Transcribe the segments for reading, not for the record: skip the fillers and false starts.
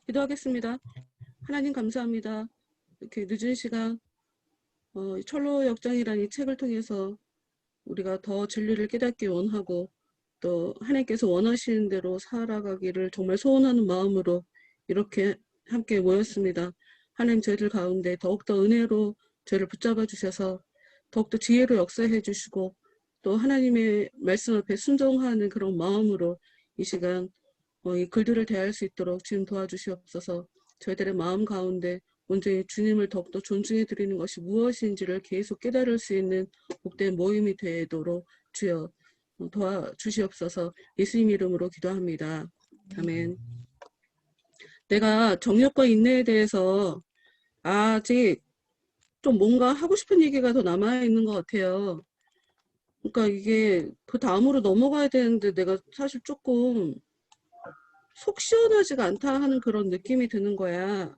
기도하겠습니다. 하나님 감사합니다. 이렇게 늦은 시간 철로 역정이라는 이 책을 통해서 우리가 더 진리를 깨닫기 원하고 또 하나님께서 원하시는 대로 살아가기를 정말 소원하는 마음으로 이렇게 함께 모였습니다. 하나님 저희들 가운데 더욱더 은혜로 저희를 붙잡아 주셔서 더욱더 지혜로 역사해 주시고 또 하나님의 말씀 앞에 순종하는 그런 마음으로 이 시간 이 글들을 대할 수 있도록 주님 도와주시옵소서. 저희들의 마음 가운데 온전히 주님을 더욱더 존중해 드리는 것이 무엇인지를 계속 깨달을 수 있는 복된 모임이 되도록 주여 도와주시옵소서. 예수님 이름으로 기도합니다. 아멘. 내가 정력과 인내에 대해서 아직 좀 뭔가 하고 싶은 얘기가 더 남아있는 것 같아요. 그러니까 이게 그 다음으로 넘어가야 되는데 내가 사실 조금 속 시원하지가 않다 하는 그런 느낌이 드는 거야.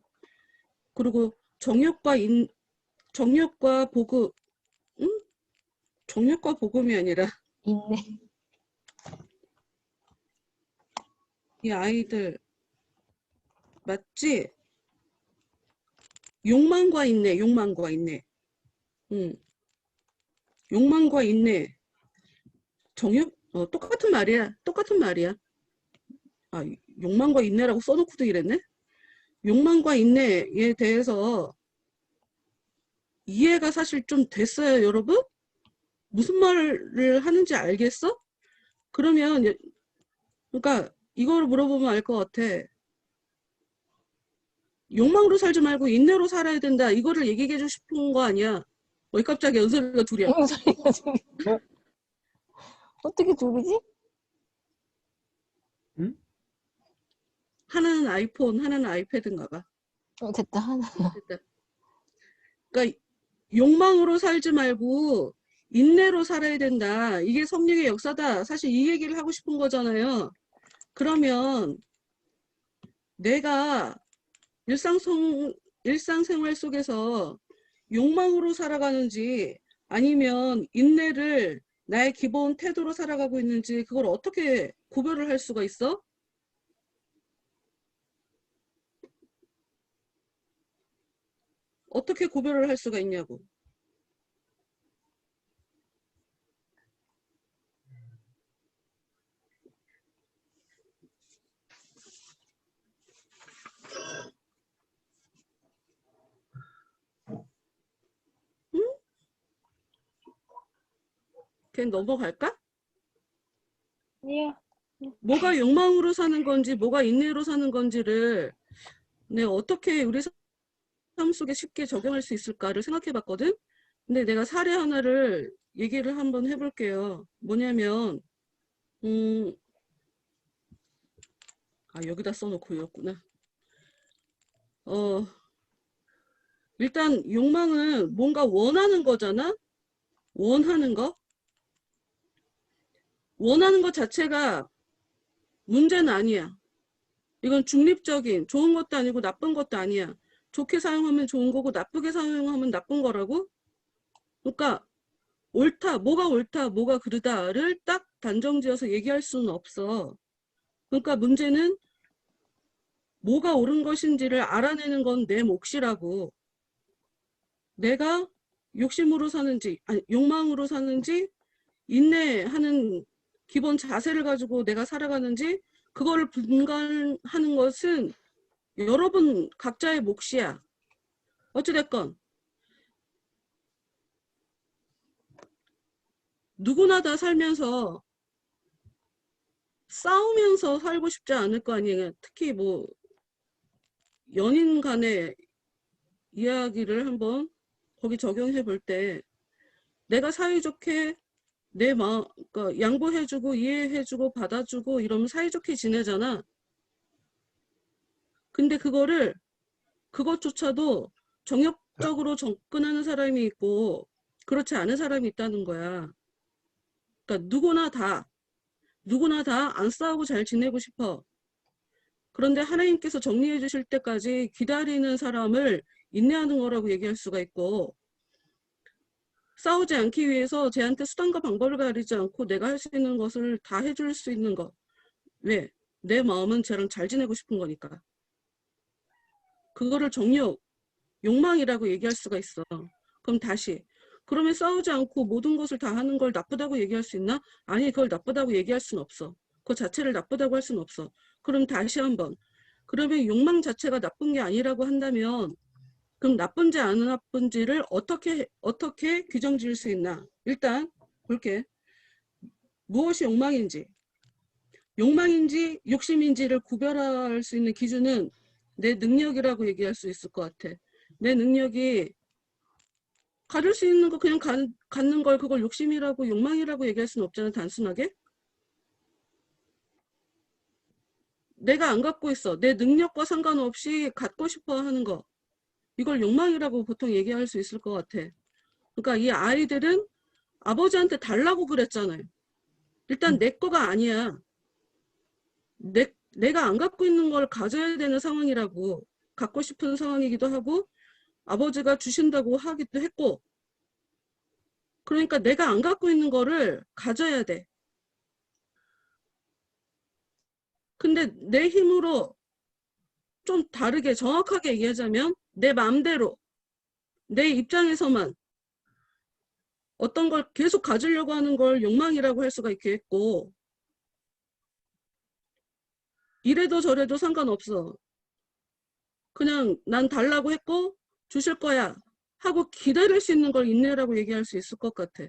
그리고 정력과 복음, 응? 정력과 복음이 아니라 있네. 이 아이들 맞지? 욕망과 인내, 욕망과 인내. 욕망과 인내. 정력, 똑같은 말이야. 똑같은 말이야. 아, 욕망과 인내라고 써놓고도 이랬네? 욕망과 인내에 대해서 이해가 사실 좀 됐어요, 여러분? 무슨 말을 하는지 알겠어? 그러면, 그러니까 이걸 물어보면 알 것 같아. 욕망으로 살지 말고 인내로 살아야 된다. 이거를 얘기해 주고 싶은 거 아니야? 왜 갑자기 연설이가 둘이야? 소리가 지금 어떻게 둘이지? 응? 하나는 아이폰, 하나는 아이패드인가 봐. 됐다. 하나. 됐다. 그러니까 욕망으로 살지 말고 인내로 살아야 된다. 이게 성령의 역사다. 사실 이 얘기를 하고 싶은 거잖아요. 그러면 내가 일상생활 속에서 욕망으로 살아가는지 아니면 인내를 나의 기본 태도로 살아가고 있는지 그걸 어떻게 구별을 할 수가 있어? 어떻게 구별을 할 수가 있냐고. 응? 그냥 넘어갈까? 예. 뭐가 욕망으로 사는 건지 뭐가 인내로 사는 건지를 내가 어떻게 우리 삶 속에 쉽게 적용할 수 있을까를 생각해 봤거든. 근데 내가 사례 하나를 얘기를 한번 해볼게요. 뭐냐면 여기다 써놓고 이었구나. 일단 욕망은 뭔가 원하는 거잖아. 원하는 거 자체가 문제는 아니야. 이건 중립적인 좋은 것도 아니고 나쁜 것도 아니야. 좋게 사용하면 좋은 거고 나쁘게 사용하면 나쁜 거라고. 그러니까 뭐가 옳다, 뭐가 그르다를 딱 단정지어서 얘기할 수는 없어. 그러니까 문제는 뭐가 옳은 것인지를 알아내는 건 내 몫이라고. 내가 욕심으로 사는지, 아니, 욕망으로 사는지, 인내하는 기본 자세를 가지고 내가 살아가는지, 그거를 분간하는 것은 여러분 각자의 몫이야. 어찌됐건 누구나 다 살면서 싸우면서 살고 싶지 않을 거 아니에요. 특히 뭐 연인 간의 이야기를 한번 거기 적용해 볼 때 내가 사이좋게 내 마음, 그러니까 양보해주고 이해해주고 받아주고 이러면 사이좋게 지내잖아. 근데 그것조차도 정욕적으로 접근하는 사람이 있고 그렇지 않은 사람이 있다는 거야. 그러니까 누구나 다 안 싸우고 잘 지내고 싶어. 그런데 하나님께서 정리해 주실 때까지 기다리는 사람을 인내하는 거라고 얘기할 수가 있고, 싸우지 않기 위해서 쟤한테 수단과 방법을 가리지 않고 내가 할 수 있는 것을 다 해줄 수 있는 것. 왜? 내 마음은 쟤랑 잘 지내고 싶은 거니까. 그거를 정욕, 욕망이라고 얘기할 수가 있어. 그럼 다시. 그러면 싸우지 않고 모든 것을 다 하는 걸 나쁘다고 얘기할 수 있나? 아니, 그걸 나쁘다고 얘기할 수는 없어. 그 자체를 나쁘다고 할 수는 없어. 그럼 다시 한번. 그러면 욕망 자체가 나쁜 게 아니라고 한다면 그럼 나쁜지 안 나쁜지를 어떻게 규정 지을 수 있나? 일단 볼게. 무엇이 욕망인지, 욕망인지 욕심인지를 구별할 수 있는 기준은 내 능력이라고 얘기할 수 있을 것 같아. 내 능력이 가질 수 있는 거 그냥 갖는 걸 그걸 욕심이라고 욕망이라고 얘기할 수는 없잖아, 단순하게. 내가 안 갖고 있어. 내 능력과 상관없이 갖고 싶어 하는 거. 이걸 욕망이라고 보통 얘기할 수 있을 것 같아. 그러니까 이 아이들은 아버지한테 달라고 그랬잖아요. 일단 내 거가 아니야. 내가 안 갖고 있는 걸 가져야 되는 상황이라고. 갖고 싶은 상황이기도 하고 아버지가 주신다고 하기도 했고, 그러니까 내가 안 갖고 있는 거를 가져야 돼. 근데 내 힘으로 좀 다르게 정확하게 얘기하자면 내 마음대로 내 입장에서만 어떤 걸 계속 가지려고 하는 걸 욕망이라고 할 수가 있겠고, 이래도 저래도 상관없어. 그냥 난 달라고 했고 주실 거야 하고 기다릴 수 있는 걸 인내라고 얘기할 수 있을 것 같아.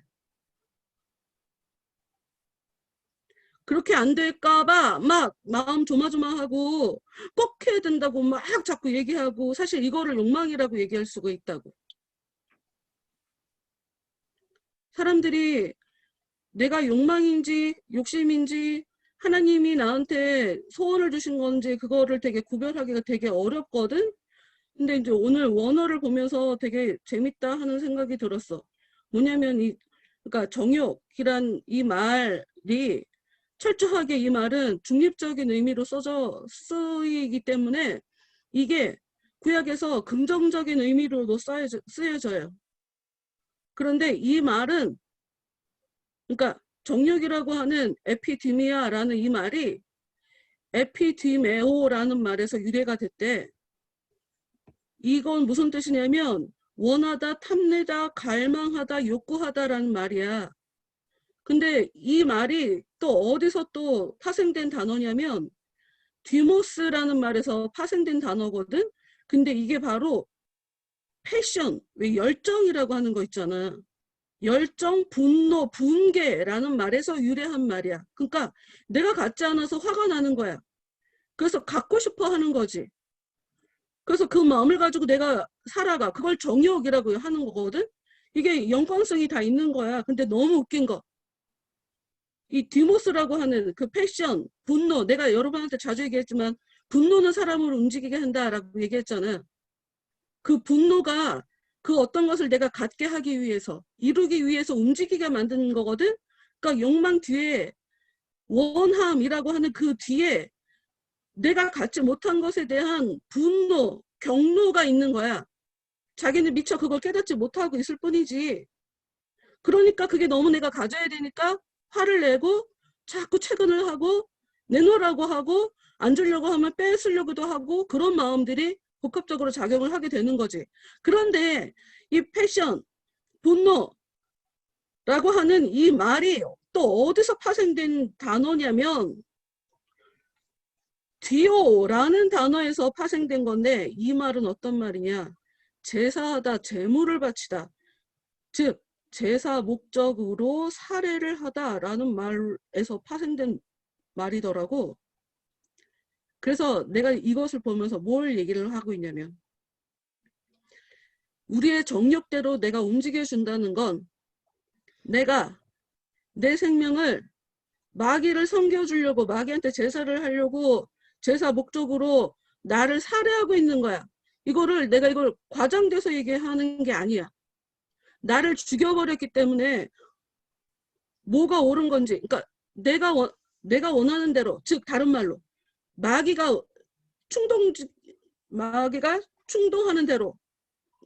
그렇게 안 될까봐 막 마음 조마조마하고 꼭 해야 된다고 막 자꾸 얘기하고, 사실 이거를 욕망이라고 얘기할 수가 있다고. 사람들이 내가 욕망인지 욕심인지 하나님이 나한테 소원을 주신 건지 그거를 되게 구별하기가 되게 어렵거든. 근데 이제 오늘 원어를 보면서 되게 재밌다 하는 생각이 들었어. 뭐냐면 그러니까 정욕이란 이 말이 철저하게 이 말은 중립적인 의미로 쓰이기 때문에 이게 구약에서 긍정적인 의미로도 쓰여져요. 그런데 이 말은, 그러니까 정욕이라고 하는 에피디미아라는 이 말이 에피디메오라는 말에서 유래가 됐대. 이건 무슨 뜻이냐면 원하다, 탐내다, 갈망하다, 욕구하다라는 말이야. 근데 이 말이 또 어디서 또 파생된 단어냐면 디모스라는 말에서 파생된 단어거든. 근데 이게 바로 패션, 왜 열정이라고 하는 거 있잖아. 열정, 분노, 분개라는 말에서 유래한 말이야. 그러니까 내가 갖지 않아서 화가 나는 거야. 그래서 갖고 싶어 하는 거지. 그래서 그 마음을 가지고 내가 살아가. 그걸 정욕이라고 하는 거거든. 이게 연관성이 다 있는 거야. 근데 너무 웃긴 거. 이 디모스라고 하는 그 패션, 분노, 내가 여러분한테 자주 얘기했지만 분노는 사람을 움직이게 한다라고 얘기했잖아. 그 분노가 그 어떤 것을 내가 갖게 하기 위해서, 이루기 위해서 움직이게 만드는 거거든. 그러니까 욕망 뒤에 원함이라고 하는 그 뒤에 내가 갖지 못한 것에 대한 분노, 경로가 있는 거야. 자기는 미처 그걸 깨닫지 못하고 있을 뿐이지. 그러니까 그게 너무 내가 가져야 되니까 화를 내고 자꾸 채근을 하고 내놓으라고 하고 안 주려고 하면 뺏으려고도 하고, 그런 마음들이 복합적으로 작용을 하게 되는 거지. 그런데 이 패션, 분노라고 하는 이 말이 또 어디서 파생된 단어냐면 디오라는 단어에서 파생된 건데, 이 말은 어떤 말이냐? 제사하다, 제물을 바치다. 즉 제사 목적으로 살해를 하다라는 말에서 파생된 말이더라고. 그래서 내가 이것을 보면서 뭘 얘기를 하고 있냐면, 우리의 정욕대로 내가 움직여준다는 건 내가 내 생명을 마귀를 섬겨주려고, 마귀한테 제사를 하려고 제사 목적으로 나를 살해하고 있는 거야. 내가 이걸 과장돼서 얘기하는 게 아니야. 나를 죽여버렸기 때문에 뭐가 옳은 건지, 그러니까 내가 원하는 대로, 즉 다른 말로 마귀가 충동하는 대로,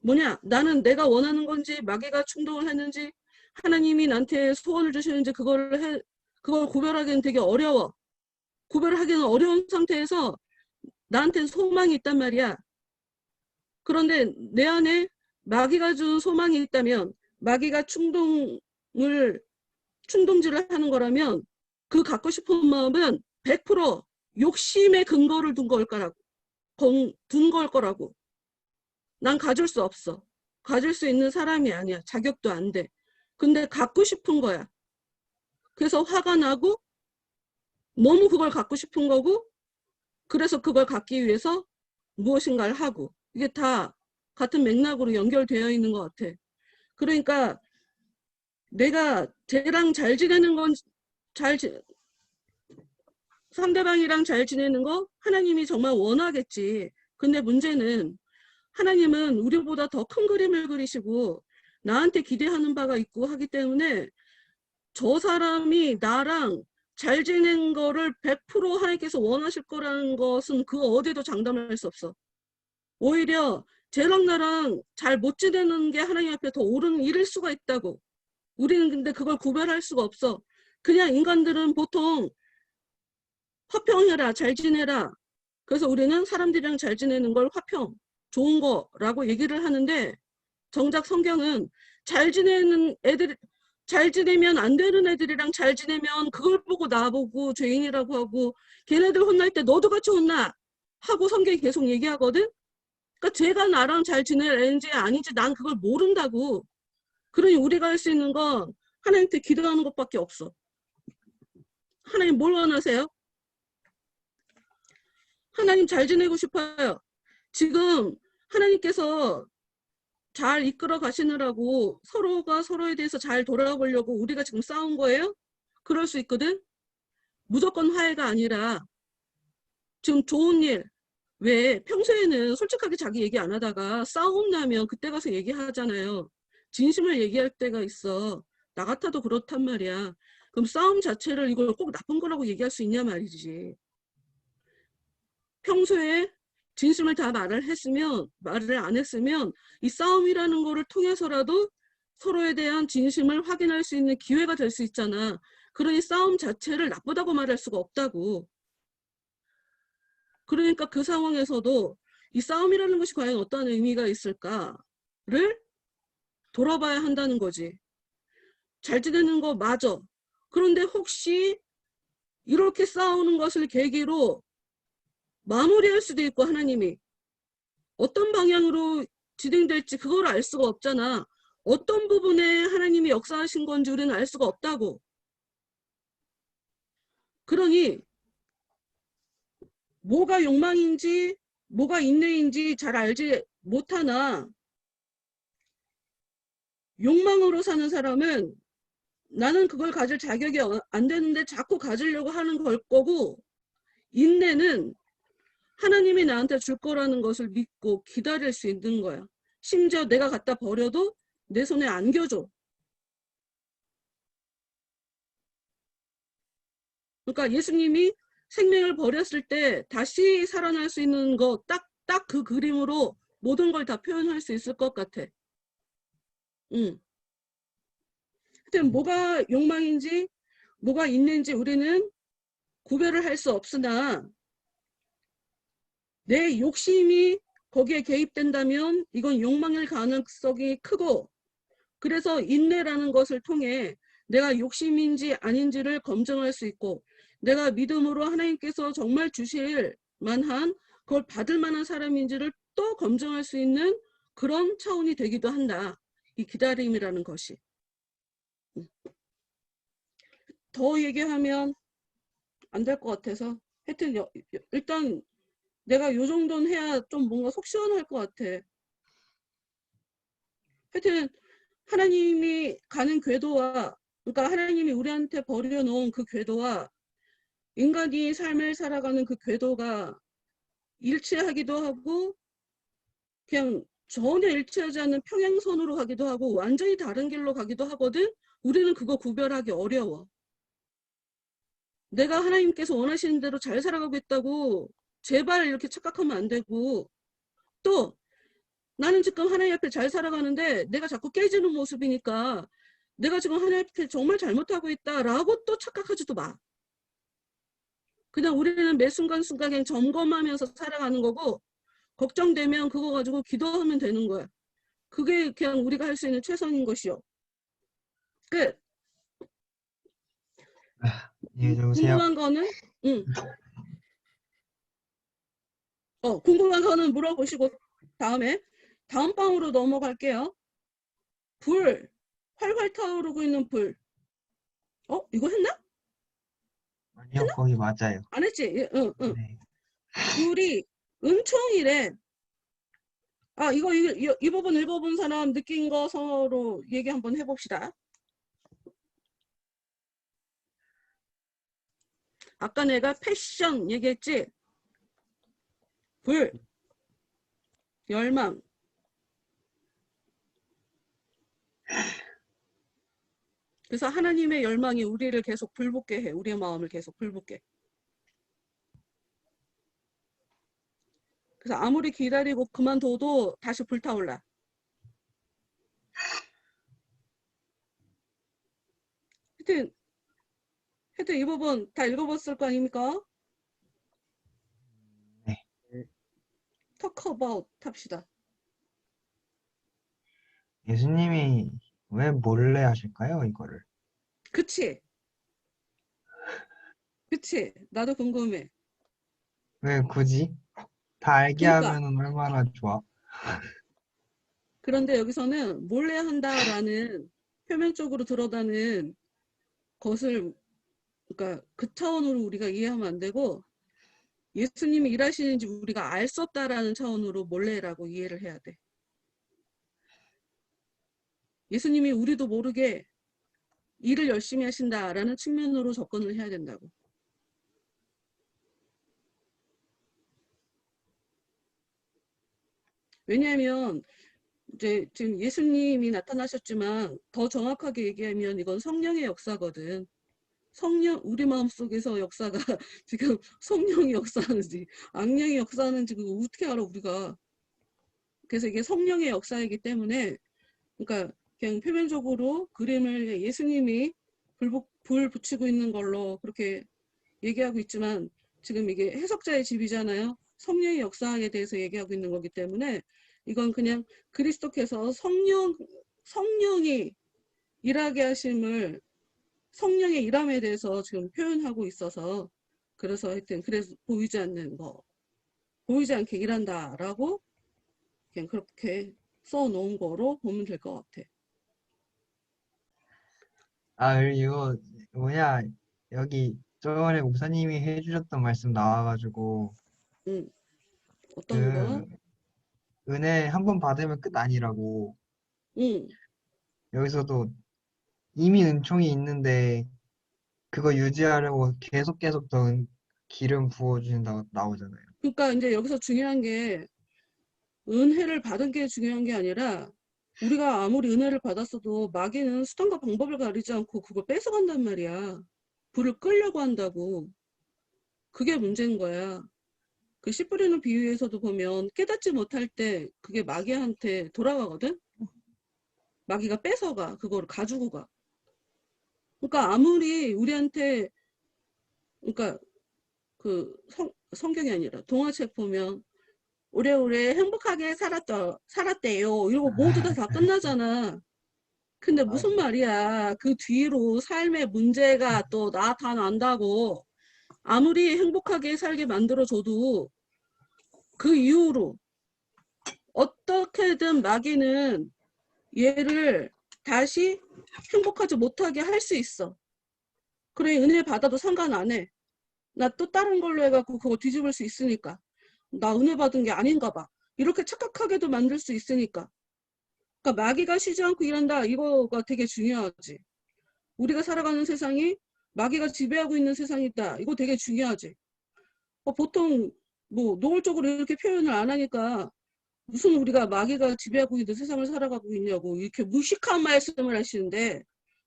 뭐냐, 나는 내가 원하는 건지 마귀가 충동을 했는지 하나님이 나한테 소원을 주시는지 그걸 구별하기는 되게 어려워. 구별하기는 어려운 상태에서 나한테는 소망이 있단 말이야. 그런데 내 안에 마귀가 준 소망이 있다면, 마귀가 충동질을 하는 거라면 그 갖고 싶은 마음은 100% 욕심의 근거를 둔 걸 거라고. 난 가질 수 없어. 가질 수 있는 사람이 아니야. 자격도 안 돼. 근데 갖고 싶은 거야. 그래서 화가 나고 너무 그걸 갖고 싶은 거고, 그래서 그걸 갖기 위해서 무엇인가를 하고, 이게 다 같은 맥락으로 연결되어 있는 것 같아. 그러니까 내가 쟤랑 잘 지내는 건 상대방이랑 잘 지내는 거 하나님이 정말 원하겠지. 근데 문제는 하나님은 우리보다 더 큰 그림을 그리시고 나한테 기대하는 바가 있고 하기 때문에 저 사람이 나랑 잘 지낸 거를 100% 하나님께서 원하실 거라는 것은 그 어디도 장담할 수 없어. 오히려 쟤랑 나랑 잘 못 지내는 게 하나님 앞에 더 옳은 일일 수가 있다고. 우리는 근데 그걸 구별할 수가 없어. 그냥 인간들은 보통 화평해라, 잘 지내라. 그래서 우리는 사람들이랑 잘 지내는 걸 화평, 좋은 거라고 얘기를 하는데, 정작 성경은 잘 지내면 안 되는 애들이랑 잘 지내면 그걸 보고 나보고 죄인이라고 하고, 걔네들 혼날 때 너도 같이 혼나 하고 성경이 계속 얘기하거든. 그러니까 쟤가 나랑 잘 지낼 애인지 아닌지 난 그걸 모른다고. 그러니 우리가 할 수 있는 건 하나님께 기도하는 것밖에 없어. 하나님 뭘 원하세요? 하나님 잘 지내고 싶어요. 지금 하나님께서 잘 이끌어 가시느라고 서로가 서로에 대해서 잘 돌아보려고 우리가 지금 싸운 거예요? 그럴 수 있거든? 무조건 화해가 아니라 지금 좋은 일, 왜 평소에는 솔직하게 자기 얘기 안 하다가 싸움 나면 그때 가서 얘기하잖아요. 진심을 얘기할 때가 있어. 나 같아도 그렇단 말이야. 그럼 싸움 자체를 이걸 꼭 나쁜 거라고 얘기할 수 있냐 말이지. 평소에 진심을 다 말을 안 했으면 이 싸움이라는 거를 통해서라도 서로에 대한 진심을 확인할 수 있는 기회가 될 수 있잖아. 그러니 싸움 자체를 나쁘다고 말할 수가 없다고. 그러니까 그 상황에서도 이 싸움이라는 것이 과연 어떤 의미가 있을까를 돌아봐야 한다는 거지. 잘 지내는 거 맞아. 그런데 혹시 이렇게 싸우는 것을 계기로 마무리할 수도 있고, 하나님이 어떤 방향으로 진행될지 그걸 알 수가 없잖아. 어떤 부분에 하나님이 역사하신 건지 우리는 알 수가 없다고. 그러니 뭐가 욕망인지 뭐가 인내인지 잘 알지 못하나, 욕망으로 사는 사람은 나는 그걸 가질 자격이 안 되는데 자꾸 가지려고 하는 걸 거고, 인내는 하나님이 나한테 줄 거라는 것을 믿고 기다릴 수 있는 거야. 심지어 내가 갖다 버려도 내 손에 안겨줘. 그러니까 예수님이 생명을 버렸을 때 다시 살아날 수 있는 거 딱 그 그림으로 모든 걸 다 표현할 수 있을 것 같아. 응. 하여튼 뭐가 욕망인지 뭐가 있는지 우리는 구별을 할 수 없으나, 내 욕심이 거기에 개입된다면 이건 욕망일 가능성이 크고, 그래서 인내라는 것을 통해 내가 욕심인지 아닌지를 검증할 수 있고, 내가 믿음으로 하나님께서 정말 주실 만한 그걸 받을 만한 사람인지를 또 검증할 수 있는 그런 차원이 되기도 한다. 이 기다림이라는 것이. 더 얘기하면 안 될 것 같아서 하여튼 일단 내가 요 정도는 해야 좀 뭔가 속 시원할 것 같아. 하여튼 하나님이 가는 궤도와, 그러니까 하나님이 우리한테 버려놓은 그 궤도와 인간이 삶을 살아가는 그 궤도가 일치하기도 하고 그냥 전혀 일치하지 않는 평행선으로 가기도 하고 완전히 다른 길로 가기도 하거든. 우리는 그거 구별하기 어려워. 내가 하나님께서 원하시는 대로 잘 살아가고 있다고 제발 이렇게 착각하면 안 되고, 또 나는 지금 하나님 앞에 잘 살아가는데 내가 자꾸 깨지는 모습이니까 내가 지금 하나님 앞에 정말 잘못하고 있다라고 또 착각하지도 마. 그냥 우리는 매 순간순간 그냥 점검하면서 살아가는 거고, 걱정되면 그거 가지고 기도하면 되는 거야. 그게 그냥 우리가 할 수 있는 최선인 것이요. 끝. 안녕히 주무세요. 궁금한 거는 궁금한 거는 물어보시고 다음 방으로 넘어갈게요. 불. 활활 타오르고 있는 불. 이거 했나? 아니요, 거기 맞아요. 안 했지? 예, 응. 네. 불이 은총이래. 이 부분 읽어본 사람 느낀 거 서로 얘기 한번 해봅시다. 아까 내가 패션 얘기했지? 불, 열망. 그래서 하나님의 열망이 우리를 계속 불붙게 해. 우리의 마음을 계속 불붙게. 그래서 아무리 기다리고 그만둬도 다시 불타올라. 하여튼 이 부분 다 읽어봤을 거 아닙니까? 네. Talk about 합시다. 예수님이 왜 몰래 하실까요, 이거를? 그치? 나도 궁금해. 왜 굳이? 다 알게 그러니까 하면은 얼마나 좋아. 그런데 여기서는 몰래 한다라는 표면적으로 드러나는 것을 그러니까 그 차원으로 우리가 이해하면 안 되고 예수님이 일하시는지 우리가 알 수 없다라는 차원으로 몰래라고 이해를 해야 돼. 예수님이 우리도 모르게 일을 열심히 하신다라는 측면으로 접근을 해야 된다고. 왜냐하면 이제 지금 예수님이 나타나셨지만 더 정확하게 얘기하면 이건 성령의 역사거든. 우리 마음속에서 역사가 지금 성령이 역사하는지 악령이 역사하는지 그거 어떻게 알아 우리가. 그래서 이게 성령의 역사이기 때문에 그러니까 그냥 표면적으로 그림을 예수님이 불 붙이고 있는 걸로 그렇게 얘기하고 있지만 지금 이게 해석자의 집이잖아요. 성령의 역사에 대해서 얘기하고 있는 거기 때문에 이건 그냥 그리스도께서 성령이 일하게 하심을 성령의 일함에 대해서 지금 표현하고 있어서 그래서 하여튼 그래서 보이지 않게 일한다라고 그냥 그렇게 써놓은 거로 보면 될 것 같아. 이거 뭐냐, 여기 저번에 목사님이 해주셨던 말씀 나와가지고 어떤 거? 그 은혜 한 번 받으면 끝 아니라고. 응. 여기서도 이미 은총이 있는데 그거 유지하려고 계속 더 기름 부어주신다고 나오잖아요. 그러니까 이제 여기서 중요한 게 은혜를 받은 게 중요한 게 아니라 우리가 아무리 은혜를 받았어도 마귀는 수단과 방법을 가리지 않고 그걸 뺏어간단 말이야. 불을 끌려고 한다고. 그게 문제인 거야. 그 씨 뿌리는 비유에서도 보면 깨닫지 못할 때 그게 마귀한테 돌아가거든? 마귀가 뺏어가. 그거를 가지고 가. 그러니까 아무리 우리한테 그러니까 그 성경이 아니라 동화책 보면 오래오래 행복하게 살았대요. 이러고 모두 다 끝나잖아. 근데 무슨 말이야. 그 뒤로 삶의 문제가 또 나타난다고. 아무리 행복하게 살게 만들어줘도 그 이후로 어떻게든 마귀는 얘를 다시 행복하지 못하게 할 수 있어. 그래, 은혜 받아도 상관 안 해. 나 또 다른 걸로 해갖고 그거 뒤집을 수 있으니까. 나 은혜 받은 게 아닌가 봐. 이렇게 착각하게도 만들 수 있으니까. 그러니까 마귀가 쉬지 않고 일한다. 이거가 되게 중요하지. 우리가 살아가는 세상이 마귀가 지배하고 있는 세상이다. 이거 되게 중요하지. 보통 뭐 노골적으로 이렇게 표현을 안 하니까 무슨 우리가 마귀가 지배하고 있는 세상을 살아가고 있냐고 이렇게 무식한 말씀을 하시는데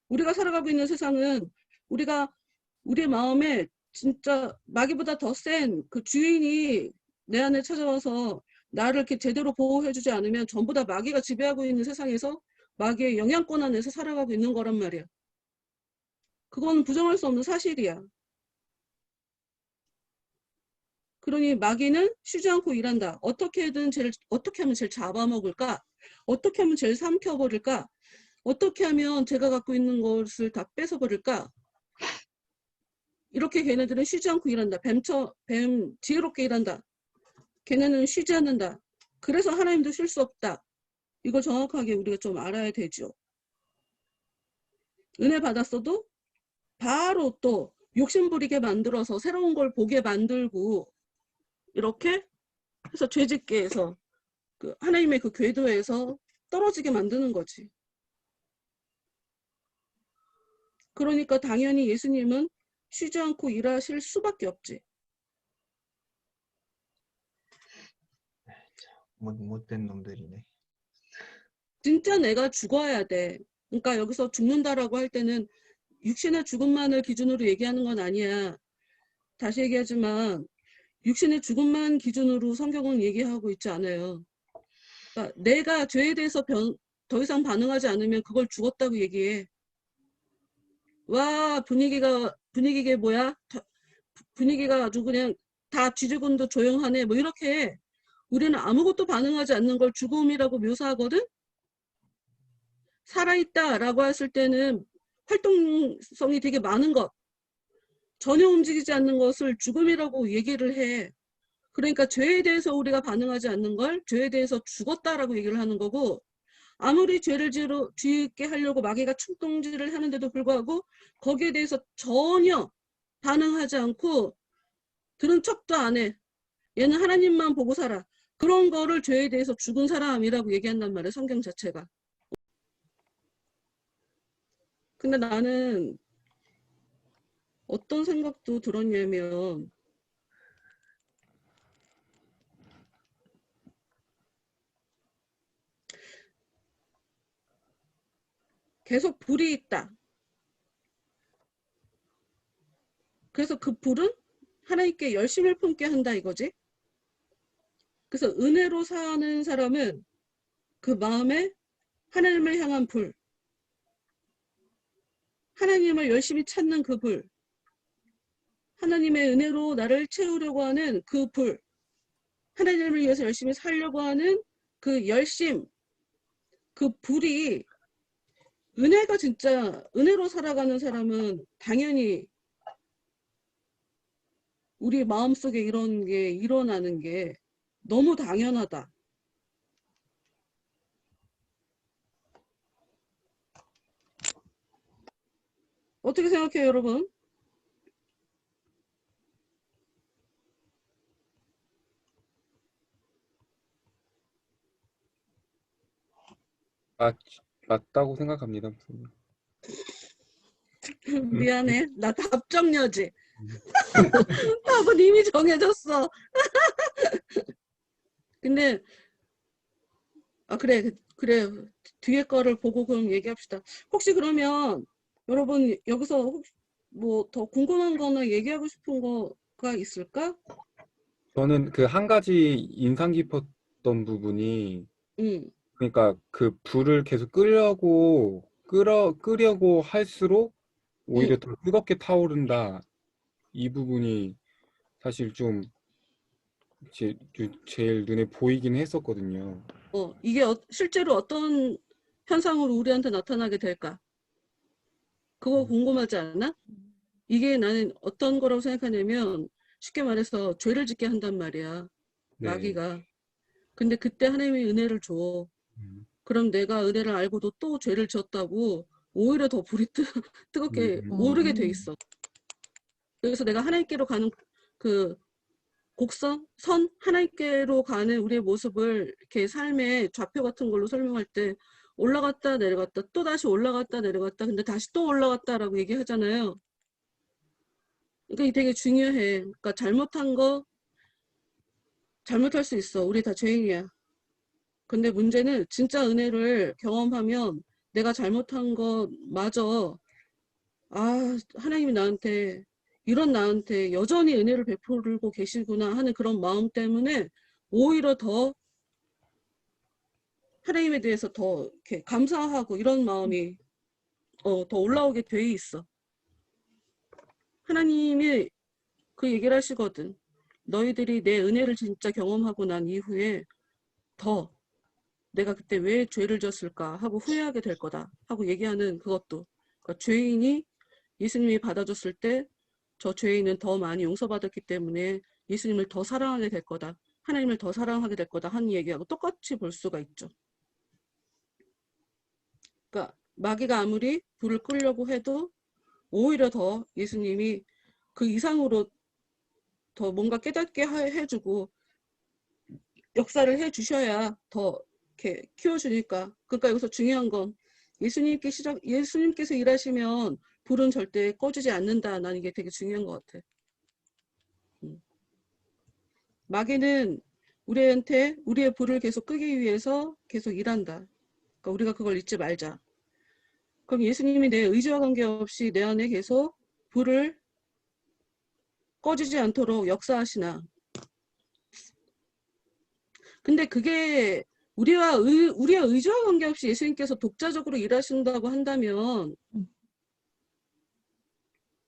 우리가 살아가고 있는 세상은 우리의 마음에 진짜 마귀보다 더 센 그 주인이 내 안에 찾아와서 나를 이렇게 제대로 보호해주지 않으면 전부 다 마귀가 지배하고 있는 세상에서 마귀의 영향권 안에서 살아가고 있는 거란 말이야. 그건 부정할 수 없는 사실이야. 그러니 마귀는 쉬지 않고 일한다. 어떻게 하면 제일 잡아먹을까? 어떻게 하면 제일 삼켜버릴까? 어떻게 하면 제가 갖고 있는 것을 다 뺏어버릴까? 이렇게 걔네들은 쉬지 않고 일한다. 뱀 지혜롭게 일한다. 걔네는 쉬지 않는다. 그래서 하나님도 쉴 수 없다. 이걸 정확하게 우리가 좀 알아야 되죠. 은혜 받았어도 바로 또 욕심부리게 만들어서 새로운 걸 보게 만들고 이렇게 해서 죄짓게 해서 그 하나님의 그 궤도에서 떨어지게 만드는 거지. 그러니까 당연히 예수님은 쉬지 않고 일하실 수밖에 없지. 못된 놈들이네. 진짜 내가 죽어야 돼. 그러니까 여기서 죽는다라고 할 때는 육신의 죽음만을 기준으로 얘기하는 건 아니야. 다시 얘기하지만 육신의 죽음만 기준으로 성경은 얘기하고 있지 않아요. 그러니까 내가 죄에 대해서 더 이상 반응하지 않으면 그걸 죽었다고 얘기해. 와, 분위기가 뭐야? 분위기가 아주 그냥 다 쥐죽은도 조용하네. 뭐 이렇게 우리는 아무것도 반응하지 않는 걸 죽음이라고 묘사하거든? 살아있다라고 했을 때는 활동성이 되게 많은 것, 전혀 움직이지 않는 것을 죽음이라고 얘기를 해. 그러니까 죄에 대해서 우리가 반응하지 않는 걸 죄에 대해서 죽었다라고 얘기를 하는 거고, 아무리 죄를 짓게 하려고 마귀가 충동질을 하는데도 불구하고 거기에 대해서 전혀 반응하지 않고 들은 척도 안 해. 얘는 하나님만 보고 살아. 그런 거를 죄에 대해서 죽은 사람이라고 얘기한단 말이야, 성경 자체가. 근데 나는 어떤 생각도 들었냐면, 계속 불이 있다. 그래서 그 불은 하나님께 열심을 품게 한다 이거지. 그래서 은혜로 사는 사람은 그 마음에 하나님을 향한 불, 하나님을 열심히 찾는 그 불, 하나님의 은혜로 나를 채우려고 하는 그 불, 하나님을 위해서 열심히 살려고 하는 그 열심, 그 불이 은혜가 진짜 은혜로 살아가는 사람은 당연히 우리 마음속에 이런 게 일어나는 게 너무 당연하다. 어떻게 생각해요, 여러분? 맞, 맞다고 생각합니다. 미안해. 나 답정녀지. 답은 이미 정해졌어. 근데 그래. 뒤에 거를 보고 그럼 얘기합시다. 혹시 그러면 여러분 여기서 혹시 뭐 더 궁금한 거나 얘기하고 싶은 거가 있을까? 저는 그 한 가지 인상 깊었던 부분이, 응, 그러니까 그 불을 계속 끄려고 할수록 오히려 응. 더 뜨겁게 타오른다. 이 부분이 사실 좀 제일 눈에 보이긴 했었거든요. 이게 실제로 어떤 현상으로 우리한테 나타나게 될까? 그거 궁금하지 않아? 이게 나는 어떤 거라고 생각하냐면 쉽게 말해서 죄를 짓게 한단 말이야. 네. 마귀가. 근데 그때 하나님이 은혜를 줘. 음, 그럼 내가 은혜를 알고도 또 죄를 지었다고 오히려 더 불이 뜨겁게 오르게 돼 음. 있어. 그래서 내가 하나님께로 가는 그 선 하나님께로 가는 우리의 모습을 이렇게 삶의 좌표 같은 걸로 설명할 때 올라갔다 내려갔다 또 다시 올라갔다 내려갔다 근데 다시 또 올라갔다라고 얘기하잖아요. 그러니까 이게 되게 중요해. 그러니까 잘못한 거 잘못할 수 있어. 우리 다 죄인이야. 근데 문제는 진짜 은혜를 경험하면 내가 잘못한 것마저 하나님이 나한테 여전히 은혜를 베풀고 계시구나 하는 그런 마음 때문에 오히려 더 하나님에 대해서 더 이렇게 감사하고 이런 마음이 더 올라오게 돼 있어. 하나님이 그 얘기를 하시거든. 너희들이 내 은혜를 진짜 경험하고 난 이후에 더 내가 그때 왜 죄를 졌을까 하고 후회하게 될 거다 하고 얘기하는 그것도. 그러니까 죄인이 예수님이 받아줬을 때 저 죄인은 더 많이 용서받았기 때문에 예수님을 더 사랑하게 될 거다. 하나님을 더 사랑하게 될 거다 하는 얘기하고 똑같이 볼 수가 있죠. 그러니까 마귀가 아무리 불을 끄려고 해도 오히려 더 예수님이 그 이상으로 더 뭔가 깨닫게 해주고 역사를 해주셔야 더 이렇게 키워주니까. 그러니까 여기서 중요한 건 예수님께서 일하시면 불은 절대 꺼지지 않는다. 난 이게 되게 중요한 것 같아. 마귀는 우리한테 우리의 불을 계속 끄기 위해서 계속 일한다. 그러니까 우리가 그걸 잊지 말자. 그럼 예수님이 내 의지와 관계없이 내 안에 계속 불을 꺼지지 않도록 역사하시나. 근데 그게 우리의 의지와 관계없이 예수님께서 독자적으로 일하신다고 한다면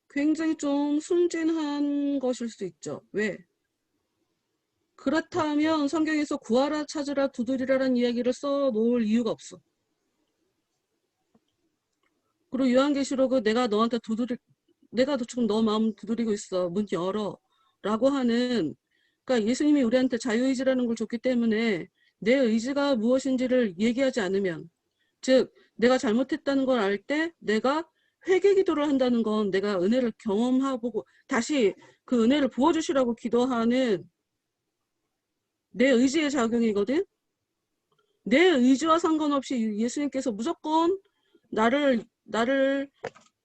굉장히 좀 순진한 것일 수 있죠. 왜? 그렇다면 성경에서 구하라 찾으라 두드리라라는 이야기를 써놓을 이유가 없어. 그리고 요한계시록은 내가 지금 너 마음 두드리고 있어. 문 열어. 라고 하는, 그러니까 예수님이 우리한테 자유의지라는 걸 줬기 때문에 내 의지가 무엇인지를 얘기하지 않으면, 즉 내가 잘못했다는 걸 알 때 내가 회개 기도를 한다는 건 내가 은혜를 경험하고 다시 그 은혜를 부어주시라고 기도하는 내 의지의 작용이거든. 내 의지와 상관없이 예수님께서 무조건 나를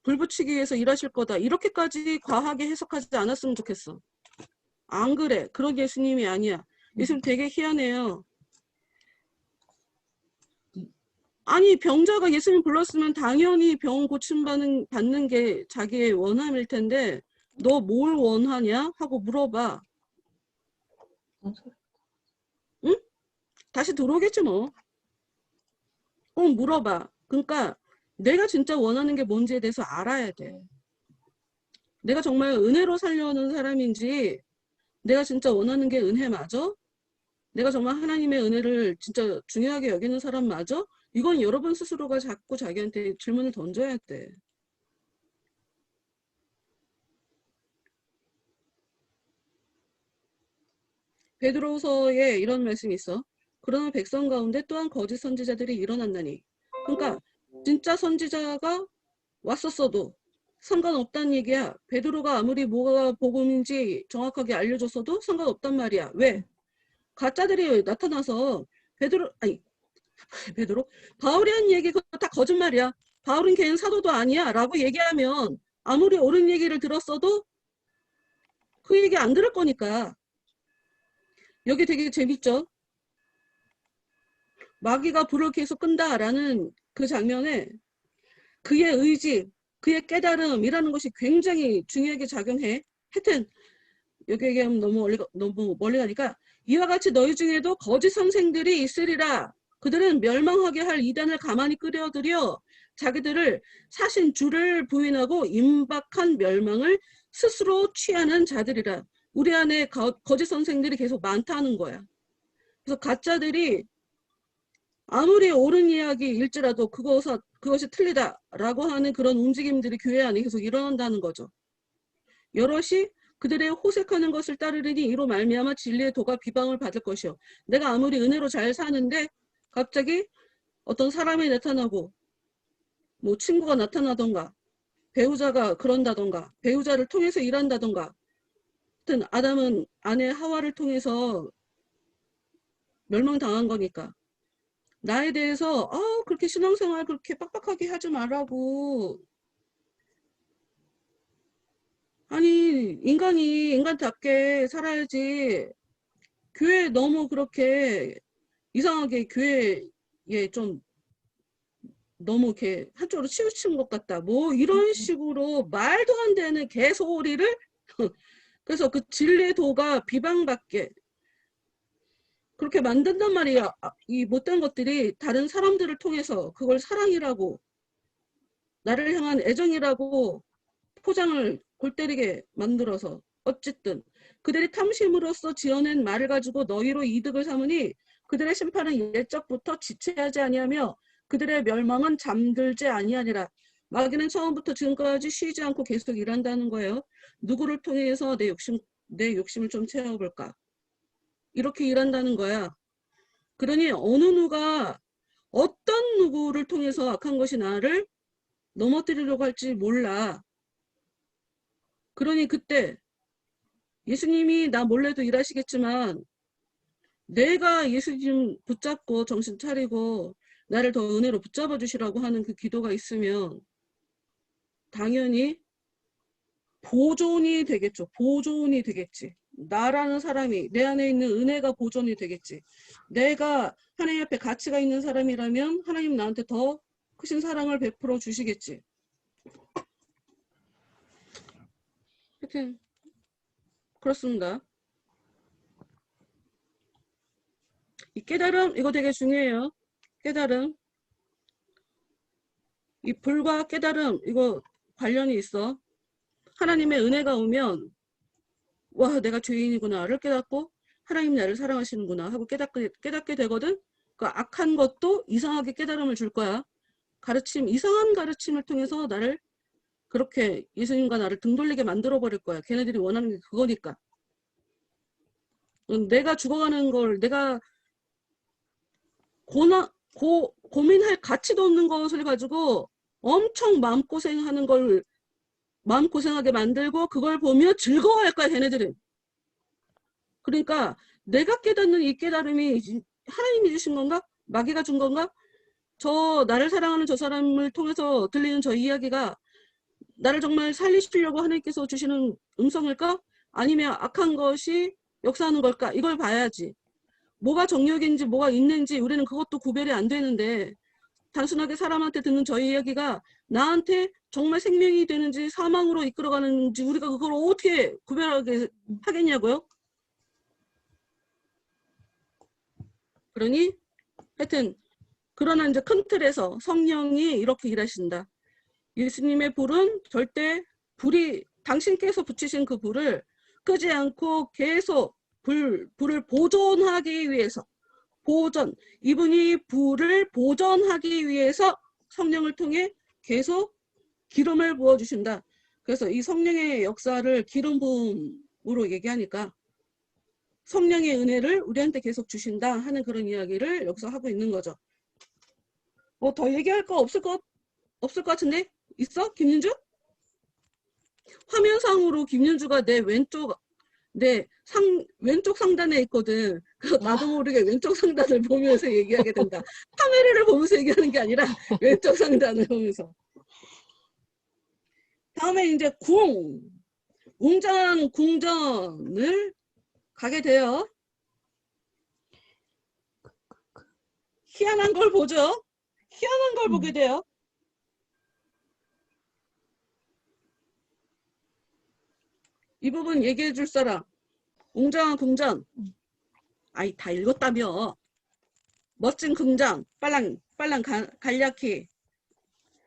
불붙이기 위해서 일하실 거다. 이렇게까지 과하게 해석하지 않았으면 좋겠어. 안 그래. 그런 예수님이 아니야. 예수님 되게 희한해요. 아니 병자가 예수님 불렀으면 당연히 병 고침받는 게 자기의 원함일 텐데 너 뭘 원하냐? 하고 물어봐. 응? 다시 들어오겠지 뭐. 꼭 물어봐. 그러니까 내가 진짜 원하는 게 뭔지에 대해서 알아야 돼. 내가 정말 은혜로 살려는 사람인지 내가 진짜 원하는 게 은혜 맞아? 내가 정말 하나님의 은혜를 진짜 중요하게 여기는 사람 맞아? 이건 여러분 스스로가 자꾸 자기한테 질문을 던져야 돼. 베드로서에 이런 말씀이 있어. 그러나 백성 가운데 또한 거짓 선지자들이 일어났나니. 그러니까 진짜 선지자가 왔었어도 상관없다는 얘기야. 베드로가 아무리 뭐가 복음인지 정확하게 알려줬어도 상관없단 말이야. 왜? 가짜들이 나타나서 바울이 한 얘기 그거 다 거짓말이야. 바울은 걔는 사도도 아니야 라고 얘기하면 아무리 옳은 얘기를 들었어도 그 얘기 안 들을 거니까. 여기 되게 재밌죠? 마귀가 불을 계속 끈다라는 그 장면에 그의 의지, 그의 깨달음이라는 것이 굉장히 중요하게 작용해. 하여튼 여기 얘기하면 너무 멀리 가니까 이와 같이 너희 중에도 거짓 선생들이 있으리라. 그들은 멸망하게 할 이단을 가만히 끌어들여 자기들을 사신 주를 부인하고 임박한 멸망을 스스로 취하는 자들이라. 우리 안에 거짓 선생들이 계속 많다는 거야. 그래서 가짜들이 아무리 옳은 이야기일지라도 그것이 틀리다라고 하는 그런 움직임들이 교회 안에 계속 일어난다는 거죠. 여럿이 그들의 호색하는 것을 따르리니 이로 말미암아 진리의 도가 비방을 받을 것이요. 내가 아무리 은혜로 잘 사는데 갑자기 어떤 사람이 나타나고 뭐 친구가 나타나던가 배우자가 그런다던가 배우자를 통해서 일한다던가 하여튼 아담은 아내 하와를 통해서 멸망당한 거니까 나에 대해서 그렇게 신앙생활 그렇게 빡빡하게 하지 말라고. 아니 인간이 인간답게 살아야지. 교회 너무 그렇게 이상하게 교회에 좀 너무 이렇게 한쪽으로 치우친 것 같다. 뭐 이런 식으로 말도 안 되는 개소리를 그래서 그 진리의 도가 비방받게 그렇게 만든단 말이야. 이 못된 것들이 다른 사람들을 통해서 그걸 사랑이라고 나를 향한 애정이라고 포장을 골 때리게 만들어서 어쨌든 그들이 탐심으로써 지어낸 말을 가지고 너희로 이득을 삼으니 그들의 심판은 옛적부터 지체하지 아니하며 그들의 멸망은 잠들지 아니하니라. 마귀는 처음부터 지금까지 쉬지 않고 계속 일한다는 거예요. 누구를 통해서 내 욕심을 좀 채워볼까? 이렇게 일한다는 거야. 그러니 어느 누가 어떤 누구를 통해서 악한 것이 나를 넘어뜨리려고 할지 몰라. 그러니 그때 예수님이 나 몰래도 일하시겠지만 내가 예수님 붙잡고 정신 차리고 나를 더 은혜로 붙잡아 주시라고 하는 그 기도가 있으면 당연히 보존이 되겠죠. 보존이 되겠지. 나라는 사람이 내 안에 있는 은혜가 보존이 되겠지. 내가 하나님 앞에 가치가 있는 사람이라면 하나님 나한테 더 크신 사랑을 베풀어 주시겠지. 하여튼 그렇습니다. 이 깨달음 이거 되게 중요해요. 깨달음. 이 불과 깨달음 이거 관련이 있어. 하나님의 은혜가 오면 와 내가 죄인이구나를 깨닫고 하나님 나를 사랑하시는구나 하고 깨닫게 되거든. 그 악한 것도 이상하게 깨달음을 줄 거야. 이상한 가르침을 통해서 나를 그렇게 예수님과 나를 등 돌리게 만들어 버릴 거야. 걔네들이 원하는 게 그거니까. 내가 죽어가는 걸 내가 고민할 가치도 없는 것을 가지고 엄청 마음고생하게 만들고 그걸 보며 즐거워할 거야, 걔네들은. 그러니까 내가 깨닫는 이 깨달음이 하나님이 주신 건가? 마귀가 준 건가? 나를 사랑하는 저 사람을 통해서 들리는 저 이야기가 나를 정말 살리시려고 하나님께서 주시는 음성일까? 아니면 악한 것이 역사하는 걸까? 이걸 봐야지. 뭐가 정력인지 뭐가 있는지 우리는 그것도 구별이 안 되는데 단순하게 사람한테 듣는 저 이야기가 나한테 정말 생명이 되는지 사망으로 이끌어가는지 우리가 그걸 어떻게 구별하게 하겠냐고요? 그러니 하여튼 그러나 이제 큰 틀에서 성령이 이렇게 일하신다. 예수님의 불은 절대 당신께서 붙이신 그 불을 끄지 않고 계속 불을 보존하기 위해서 이분이 불을 보존하기 위해서 성령을 통해 계속 기름을 부어주신다. 그래서 이 성령의 역사를 기름 부음으로 얘기하니까 성령의 은혜를 우리한테 계속 주신다 하는 그런 이야기를 여기서 하고 있는 거죠. 뭐 더 얘기할 거 없을 것 같은데? 있어? 김윤주? 화면상으로 김윤주가 내 왼쪽 상단에 있거든. 그래서 나도 모르게 왼쪽 상단을 보면서 얘기하게 된다. 카메라를 보면서 얘기하는 게 아니라 왼쪽 상단을 보면서. 다음에 이제 웅장 궁전을 가게 돼요. 희한한 걸 보죠. 희한한 걸 보게 돼요. 이 부분 얘기해 줄 사람. 웅장한 궁전. 아이 다 읽었다며. 멋진 궁전. 빨랑 간략히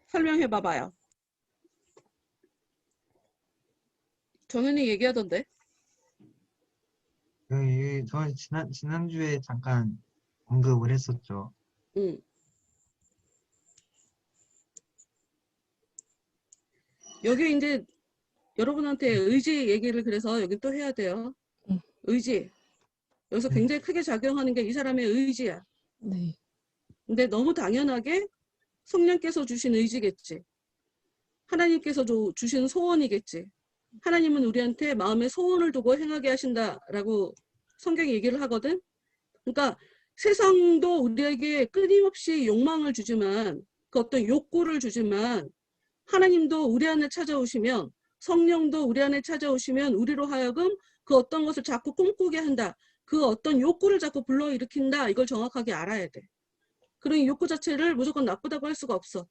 설명해 봐봐요. 정현이 얘기하던데. 저는 지난주에 잠깐 언급을 했었죠. 응. 여기 이제 여러분한테 의지 얘기를 그래서 여기 또 해야 돼요. 의지. 여기서 굉장히 크게 작용하는 게 이 사람의 의지야. 네. 근데 너무 당연하게 성령께서 주신 의지겠지. 하나님께서 주신 소원이겠지. 하나님은 우리한테 마음에 소원을 두고 행하게 하신다라고 성경이 얘기를 하거든. 그러니까 세상도 우리에게 끊임없이 욕망을 주지만 그 어떤 욕구를 주지만 하나님도 우리 안에 찾아오시면 성령도 우리 안에 찾아오시면 우리로 하여금 그 어떤 것을 자꾸 꿈꾸게 한다. 그 어떤 욕구를 자꾸 불러일으킨다. 이걸 정확하게 알아야 돼. 그러니 욕구 자체를 무조건 나쁘다고 할 수가 없어.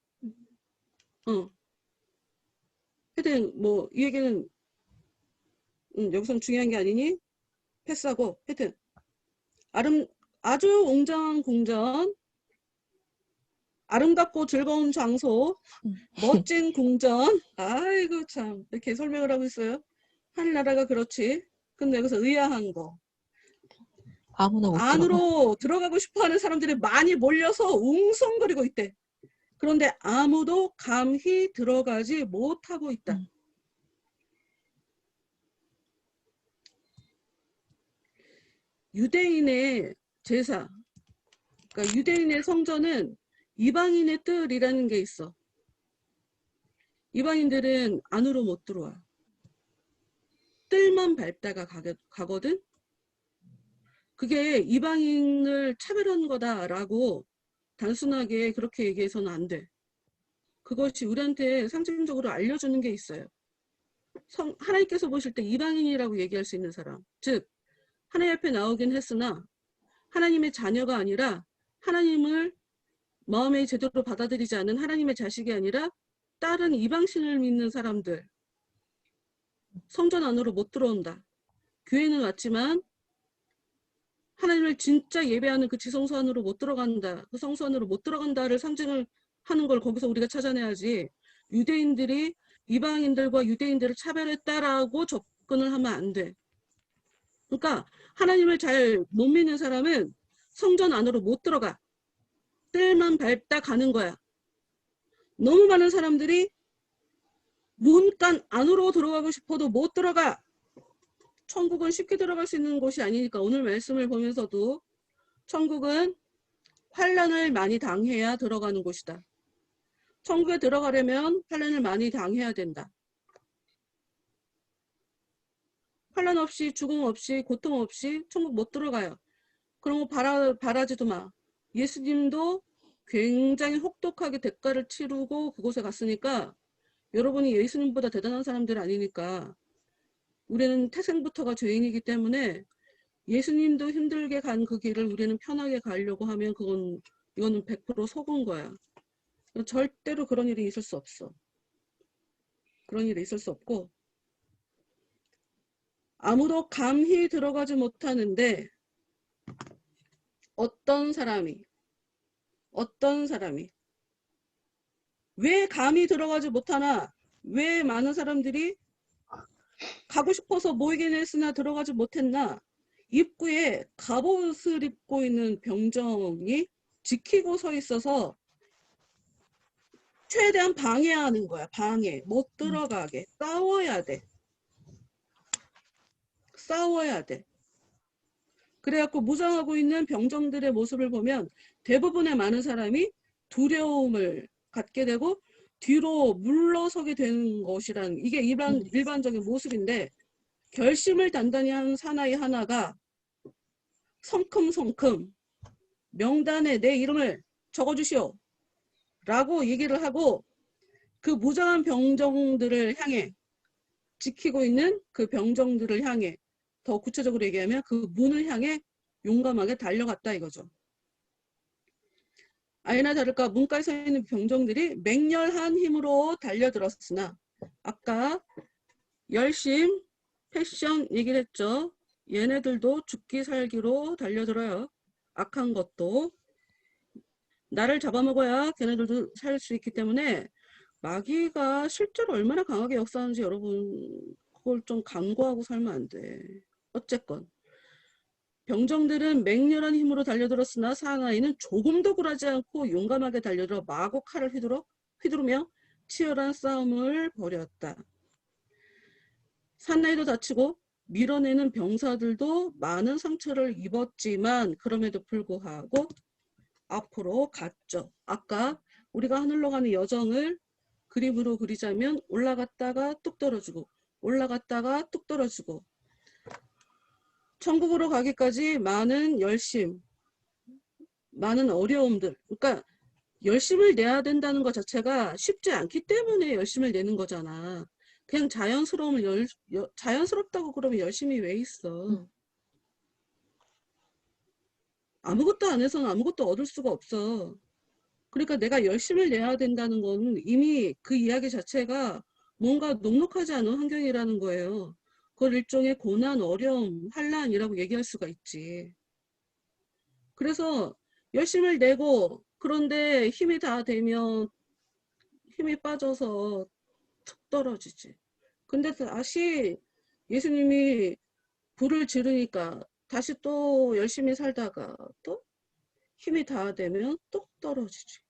하여튼 뭐 이 얘기는 여기선 중요한 게 아니니 패스하고 하여튼 아주 웅장한 궁전, 아름답고 즐거운 장소, 멋진 궁전. 아이고 참 이렇게 설명을 하고 있어요. 하늘나라가 그렇지. 근데 여기서 의아한 거. 아무나 못 들어가. 안으로 들어가고 싶어하는 사람들이 많이 몰려서 웅성거리고 있대. 그런데 아무도 감히 들어가지 못하고 있다. 유대인의 제사, 그러니까 유대인의 성전은 이방인의 뜰이라는 게 있어. 이방인들은 안으로 못 들어와. 뜰만 밟다가 가거든. 그게 이방인을 차별하는 거다라고 단순하게 그렇게 얘기해서는 안 돼. 그것이 우리한테 상징적으로 알려주는 게 있어요. 하나님께서 보실 때 이방인이라고 얘기할 수 있는 사람, 즉 하나님 앞에 나오긴 했으나 하나님의 자녀가 아니라 하나님을 마음에 제대로 받아들이지 않은 하나님의 자식이 아니라 다른 이방신을 믿는 사람들, 성전 안으로 못 들어온다. 교회는 왔지만 하나님을 진짜 예배하는 그 지성소 안으로 못 들어간다. 그 성소 안으로 못 들어간다를 상징을 하는 걸 거기서 우리가 찾아내야지. 유대인들이 이방인들과 유대인들을 차별했다라고 접근을 하면 안 돼. 그러니까 하나님을 잘 못 믿는 사람은 성전 안으로 못 들어가. 뜰만 밟다 가는 거야. 너무 많은 사람들이 문간 안으로 들어가고 싶어도 못 들어가. 천국은 쉽게 들어갈 수 있는 곳이 아니니까 오늘 말씀을 보면서도 천국은 환난을 많이 당해야 들어가는 곳이다. 천국에 들어가려면 환난을 많이 당해야 된다. 환난 없이 죽음 없이 고통 없이 천국 못 들어가요. 그런 거 바라지도 마. 예수님도 굉장히 혹독하게 대가를 치르고 그곳에 갔으니까 여러분이 예수님보다 대단한 사람들 아니니까 우리는 태생부터가 죄인이기 때문에 예수님도 힘들게 간 그 길을 우리는 편하게 가려고 하면 이거는 100% 속은 거야. 절대로 그런 일이 있을 수 없어. 그런 일이 있을 수 없고 아무도 감히 들어가지 못하는데 어떤 사람이 왜 감히 들어가지 못하나? 왜 많은 사람들이 가고 싶어서 모이긴 했으나 들어가지 못했나? 입구에 갑옷을 입고 있는 병정이 지키고 서 있어서 최대한 방해하는 거야. 방해. 못 들어가게. 싸워야 돼. 그래갖고 무장하고 있는 병정들의 모습을 보면 대부분의 많은 사람이 두려움을 갖게 되고 뒤로 물러서게 되는 것이란 이게 일반적인 모습인데 결심을 단단히 한 사나이 하나가 성큼성큼 명단에 내 이름을 적어주시오 라고 얘기를 하고 그 무장한 병정들을 향해 지키고 있는 그 병정들을 향해 더 구체적으로 얘기하면 그 문을 향해 용감하게 달려갔다 이거죠. 아니나 다를까 문가에 서 있는 병정들이 맹렬한 힘으로 달려들었으나 아까 열심, 패션 얘기를 했죠. 얘네들도 죽기 살기로 달려들어요. 악한 것도. 나를 잡아먹어야 걔네들도 살 수 있기 때문에 마귀가 실제로 얼마나 강하게 역사하는지 여러분 그걸 좀 간과하고 살면 안 돼. 어쨌건 병정들은 맹렬한 힘으로 달려들었으나 사나이는 조금도 굴하지 않고 용감하게 달려들어 마구 칼을 휘두르며 치열한 싸움을 벌였다. 사나이도 다치고 밀어내는 병사들도 많은 상처를 입었지만 그럼에도 불구하고 앞으로 갔죠. 아까 우리가 하늘로 가는 여정을 그림으로 그리자면 올라갔다가 뚝 떨어지고 올라갔다가 뚝 떨어지고 천국으로 가기까지 많은 열심, 많은 어려움들. 그러니까 열심을 내야 된다는 것 자체가 쉽지 않기 때문에 열심을 내는 거잖아. 그냥 자연스럽다고 그러면 열심히 왜 있어? 아무것도 안 해서는 아무것도 얻을 수가 없어. 그러니까 내가 열심을 내야 된다는 건 이미 그 이야기 자체가 뭔가 녹록하지 않은 환경이라는 거예요. 그걸 일종의 고난, 어려움, 환난이라고 얘기할 수가 있지. 그래서 열심을 내고 그런데 힘이 다 되면 힘이 빠져서 툭 떨어지지. 근데 다시 예수님이 불을 지르니까 다시 또 열심히 살다가 또 힘이 다 되면 또 떨어지지.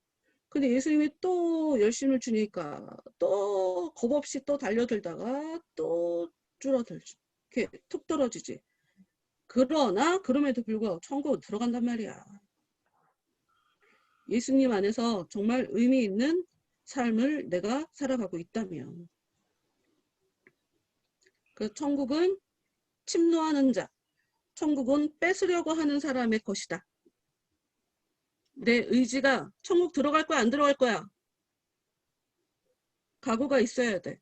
근데 예수님이 또 열심을 주니까 또 겁없이 또 달려들다가 또 줄어들지. 이렇게 툭 떨어지지. 그러나 그럼에도 불구하고 천국 들어간단 말이야. 예수님 안에서 정말 의미 있는 삶을 내가 살아가고 있다면. 그 천국은 침노하는 자, 천국은 뺏으려고 하는 사람의 것이다. 내 의지가 천국 들어갈 거야, 안 들어갈 거야? 각오가 있어야 돼.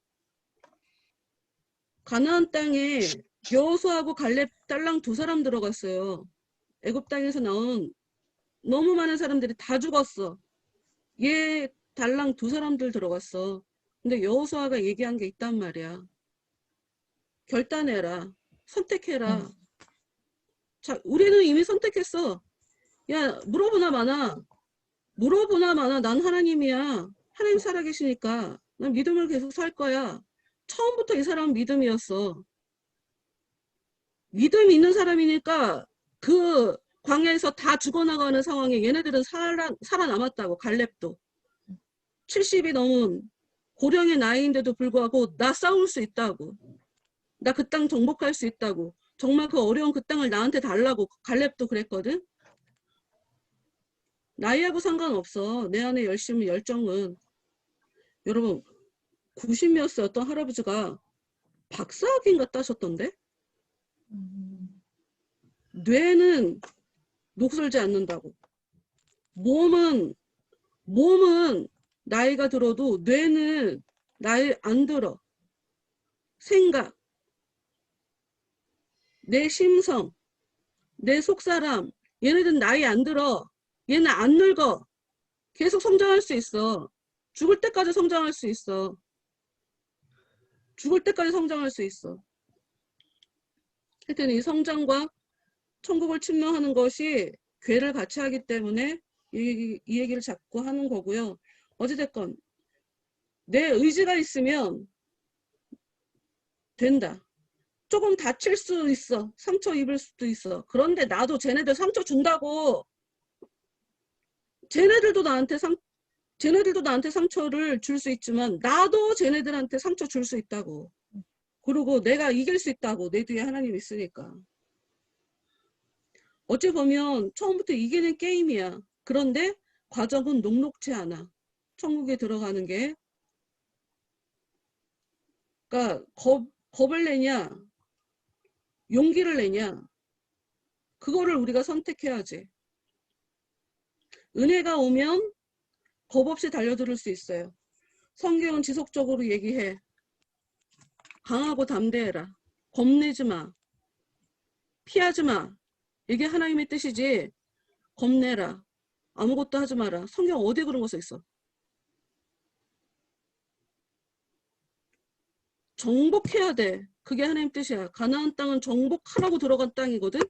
가나안 땅에 여호수아하고 갈렙 딸랑 두 사람 들어갔어요. 애굽 땅에서 나온 너무 많은 사람들이 다 죽었어. 얘 달랑 두 사람들 들어갔어. 근데 여호수아가 얘기한 게 있단 말이야. 결단해라. 선택해라. 자, 우리는 이미 선택했어. 야, 물어보나 마나 난 하나님이야. 하나님 살아계시니까 난 믿음을 계속 살 거야. 처음부터 이 사람은 믿음이었어. 믿음이 있는 사람이니까 그 광야에서 다 죽어나가는 상황에 얘네들은 살아남았다고. 갈렙도 70이 넘은 고령의 나이인데도 불구하고 나 싸울 수 있다고. 나 그 땅 정복할 수 있다고. 정말 그 어려운 그 땅을 나한테 달라고. 갈렙도 그랬거든. 나이하고 상관없어. 내 안에 열심히 열정은. 여러분 90몇세 어떤 할아버지가 박사학위인가 따셨던데? 뇌는 녹슬지 않는다고. 몸은 나이가 들어도 뇌는 나이 안 들어. 생각, 내 심성, 내 속사람, 얘네들은 나이 안 들어. 얘는 안 늙어. 계속 성장할 수 있어. 죽을 때까지 성장할 수 있어. 죽을 때까지 성장할 수 있어. 하여튼 이 성장과 천국을 침노하는 것이 괴를 같이 하기 때문에 이 얘기를 자꾸 하는 거고요. 어찌됐건 내 의지가 있으면 된다. 조금 다칠 수 있어. 상처 입을 수도 있어. 그런데 나도 쟤네들 상처 준다고. 쟤네들도 나한테 상처를 줄 수 있지만 나도 쟤네들한테 상처 줄 수 있다고. 그리고 내가 이길 수 있다고. 내 뒤에 하나님 있으니까. 어찌 보면 처음부터 이기는 게임이야. 그런데 과정은 녹록지 않아. 천국에 들어가는 게. 그러니까 겁을 내냐 용기를 내냐 그거를 우리가 선택해야지. 은혜가 오면 겁 없이 달려들 수 있어요. 성경은 지속적으로 얘기해. 강하고 담대해라. 겁내지 마. 피하지 마. 이게 하나님의 뜻이지. 겁내라. 아무것도 하지 마라. 성경 어디 그런 거 써 있어? 정복해야 돼. 그게 하나님 뜻이야. 가나안 땅은 정복하라고 들어간 땅이거든.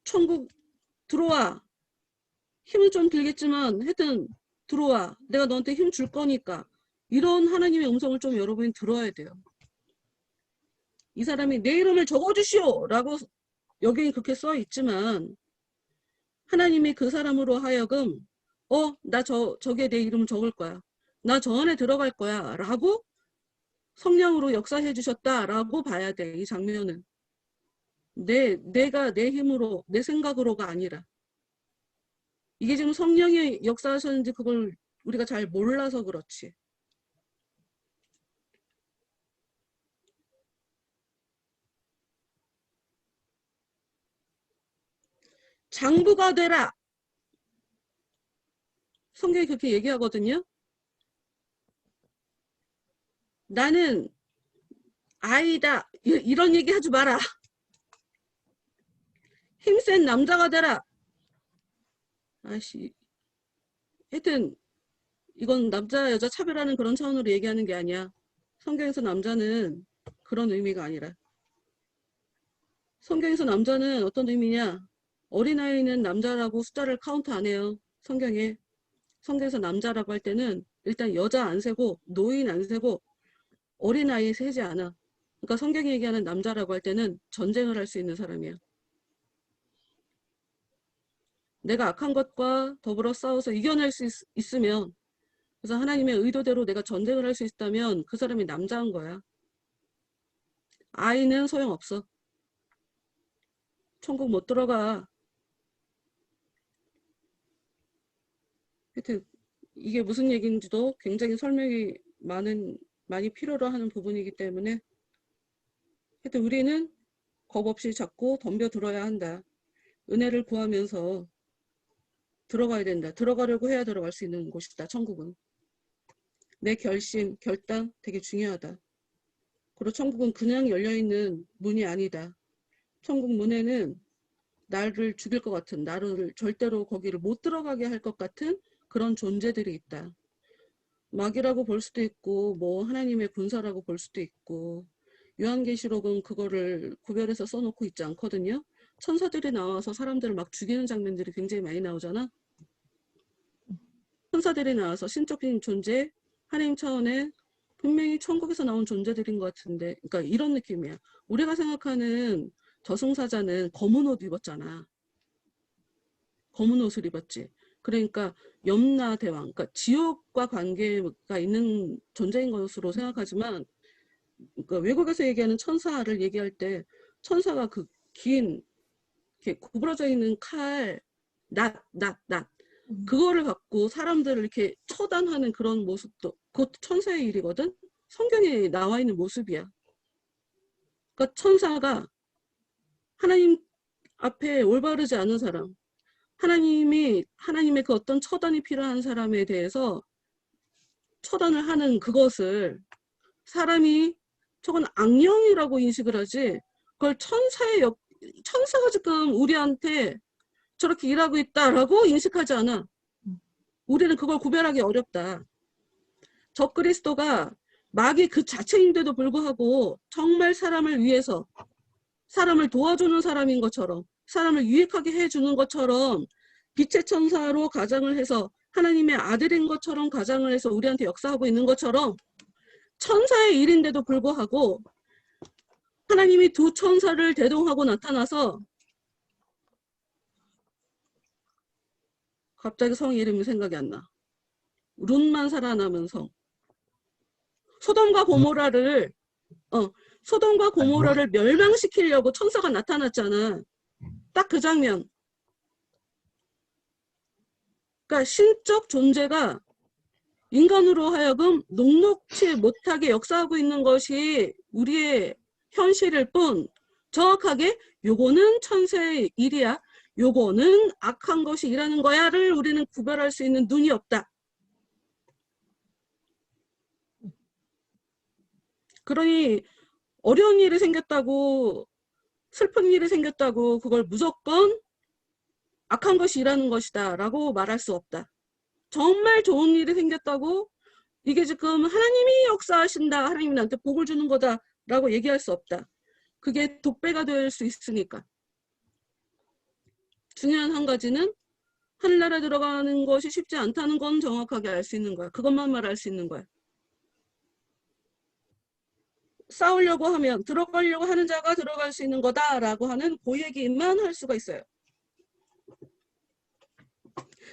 천국 들어와. 힘은 좀 들겠지만 하여튼 들어와. 내가 너한테 힘 줄 거니까. 이런 하나님의 음성을 좀 여러분이 들어야 돼요. 이 사람이 내 이름을 적어주시오 라고 여기는 그렇게 써 있지만 하나님이 그 사람으로 하여금 나 저기에 내 이름을 적을 거야. 나 저 안에 들어갈 거야 라고 성령으로 역사해 주셨다라고 봐야 돼. 이 장면은. 내가 내 힘으로 내 생각으로가 아니라. 이게 지금 성령이 역사하셨는지 그걸 우리가 잘 몰라서 그렇지. 장부가 되라. 성경이 그렇게 얘기하거든요. 나는 아이다. 이런 얘기 하지 마라. 힘센 남자가 되라. 아씨. 하여튼 이건 남자 여자 차별하는 그런 차원으로 얘기하는 게 아니야. 성경에서 남자는 그런 의미가 아니라. 성경에서 남자는 어떤 의미냐. 어린아이는 남자라고 숫자를 카운트 안 해요. 성경에. 성경에서 남자라고 할 때는 일단 여자 안 세고 노인 안 세고 어린아이에 세지 않아. 그러니까 성경이 얘기하는 남자라고 할 때는 전쟁을 할 수 있는 사람이야. 내가 악한 것과 더불어 싸워서 이겨낼 수 있으면, 그래서 하나님의 의도대로 내가 전쟁을 할 수 있다면 그 사람이 남자인 거야. 아이는 소용없어. 천국 못 들어가. 하여튼 이게 무슨 얘기인지도 굉장히 설명이 많이 필요로 하는 부분이기 때문에 하여튼 우리는 겁 없이 잡고 덤벼들어야 한다. 은혜를 구하면서 들어가야 된다. 들어가려고 해야 들어갈 수 있는 곳이다. 천국은. 내 결심, 결단 되게 중요하다. 그리고 천국은 그냥 열려있는 문이 아니다. 천국 문에는 나를 죽일 것 같은, 나를 절대로 거기를 못 들어가게 할 것 같은 그런 존재들이 있다. 마귀라고 볼 수도 있고 뭐 하나님의 군사라고 볼 수도 있고, 요한계시록은 그거를 구별해서 써놓고 있지 않거든요. 천사들이 나와서 사람들을 막 죽이는 장면들이 굉장히 많이 나오잖아. 천사들이 나와서 신적인 존재, 하나님 차원의 분명히 천국에서 나온 존재들인 것 같은데, 그러니까 이런 느낌이야. 우리가 생각하는 저승사자는 검은 옷 입었잖아. 검은 옷을 입었지. 그러니까 염라대왕, 그러니까 지옥과 관계가 있는 존재인 것으로 생각하지만, 그러니까 외국에서 얘기하는 천사를 얘기할 때 천사가 그 긴 이렇게 구부러져 있는 칼, 낫 그거를 갖고 사람들을 이렇게 처단하는 그런 모습도 그것도 천사의 일이거든. 성경에 나와 있는 모습이야. 그러니까 천사가 하나님 앞에 올바르지 않은 사람, 하나님의 그 어떤 처단이 필요한 사람에 대해서 처단을 하는 그것을 사람이 저건 악령이라고 인식을 하지, 그걸 천사가 지금 우리한테 저렇게 일하고 있다라고 인식하지 않아. 우리는 그걸 구별하기 어렵다. 적그리스도가 마귀 그 자체인데도 불구하고 정말 사람을 위해서, 사람을 도와주는 사람인 것처럼, 사람을 유익하게 해주는 것처럼 빛의 천사로 가장을 해서 하나님의 아들인 것처럼 가장을 해서 우리한테 역사하고 있는 것처럼, 천사의 일인데도 불구하고 하나님이 두 천사를 대동하고 나타나서, 갑자기 성 이름이 생각이 안 나. 룬만 살아남은 성. 소돔과 고모라를 소돔과 고모라를 멸망시키려고 천사가 나타났잖아. 딱 그 장면. 그러니까 신적 존재가 인간으로 하여금 녹록치 못하게 역사하고 있는 것이 우리의 현실일 뿐, 정확하게 요거는 천사의 일이야, 요거는 악한 것이 일하는 거야를 우리는 구별할 수 있는 눈이 없다. 그러니 어려운 일이 생겼다고, 슬픈 일이 생겼다고 그걸 무조건 악한 것이 일하는 것이다 라고 말할 수 없다. 정말 좋은 일이 생겼다고 이게 지금 하나님이 역사하신다, 하나님이 나한테 복을 주는 거다 라고 얘기할 수 없다. 그게 독배가 될 수 있으니까. 중요한 한 가지는 하늘나라에 들어가는 것이 쉽지 않다는 건 정확하게 알 수 있는 거야. 그것만 말할 수 있는 거야. 싸우려고 하면, 들어가려고 하는 자가 들어갈 수 있는 거다라고 하는 그 얘기만 할 수가 있어요.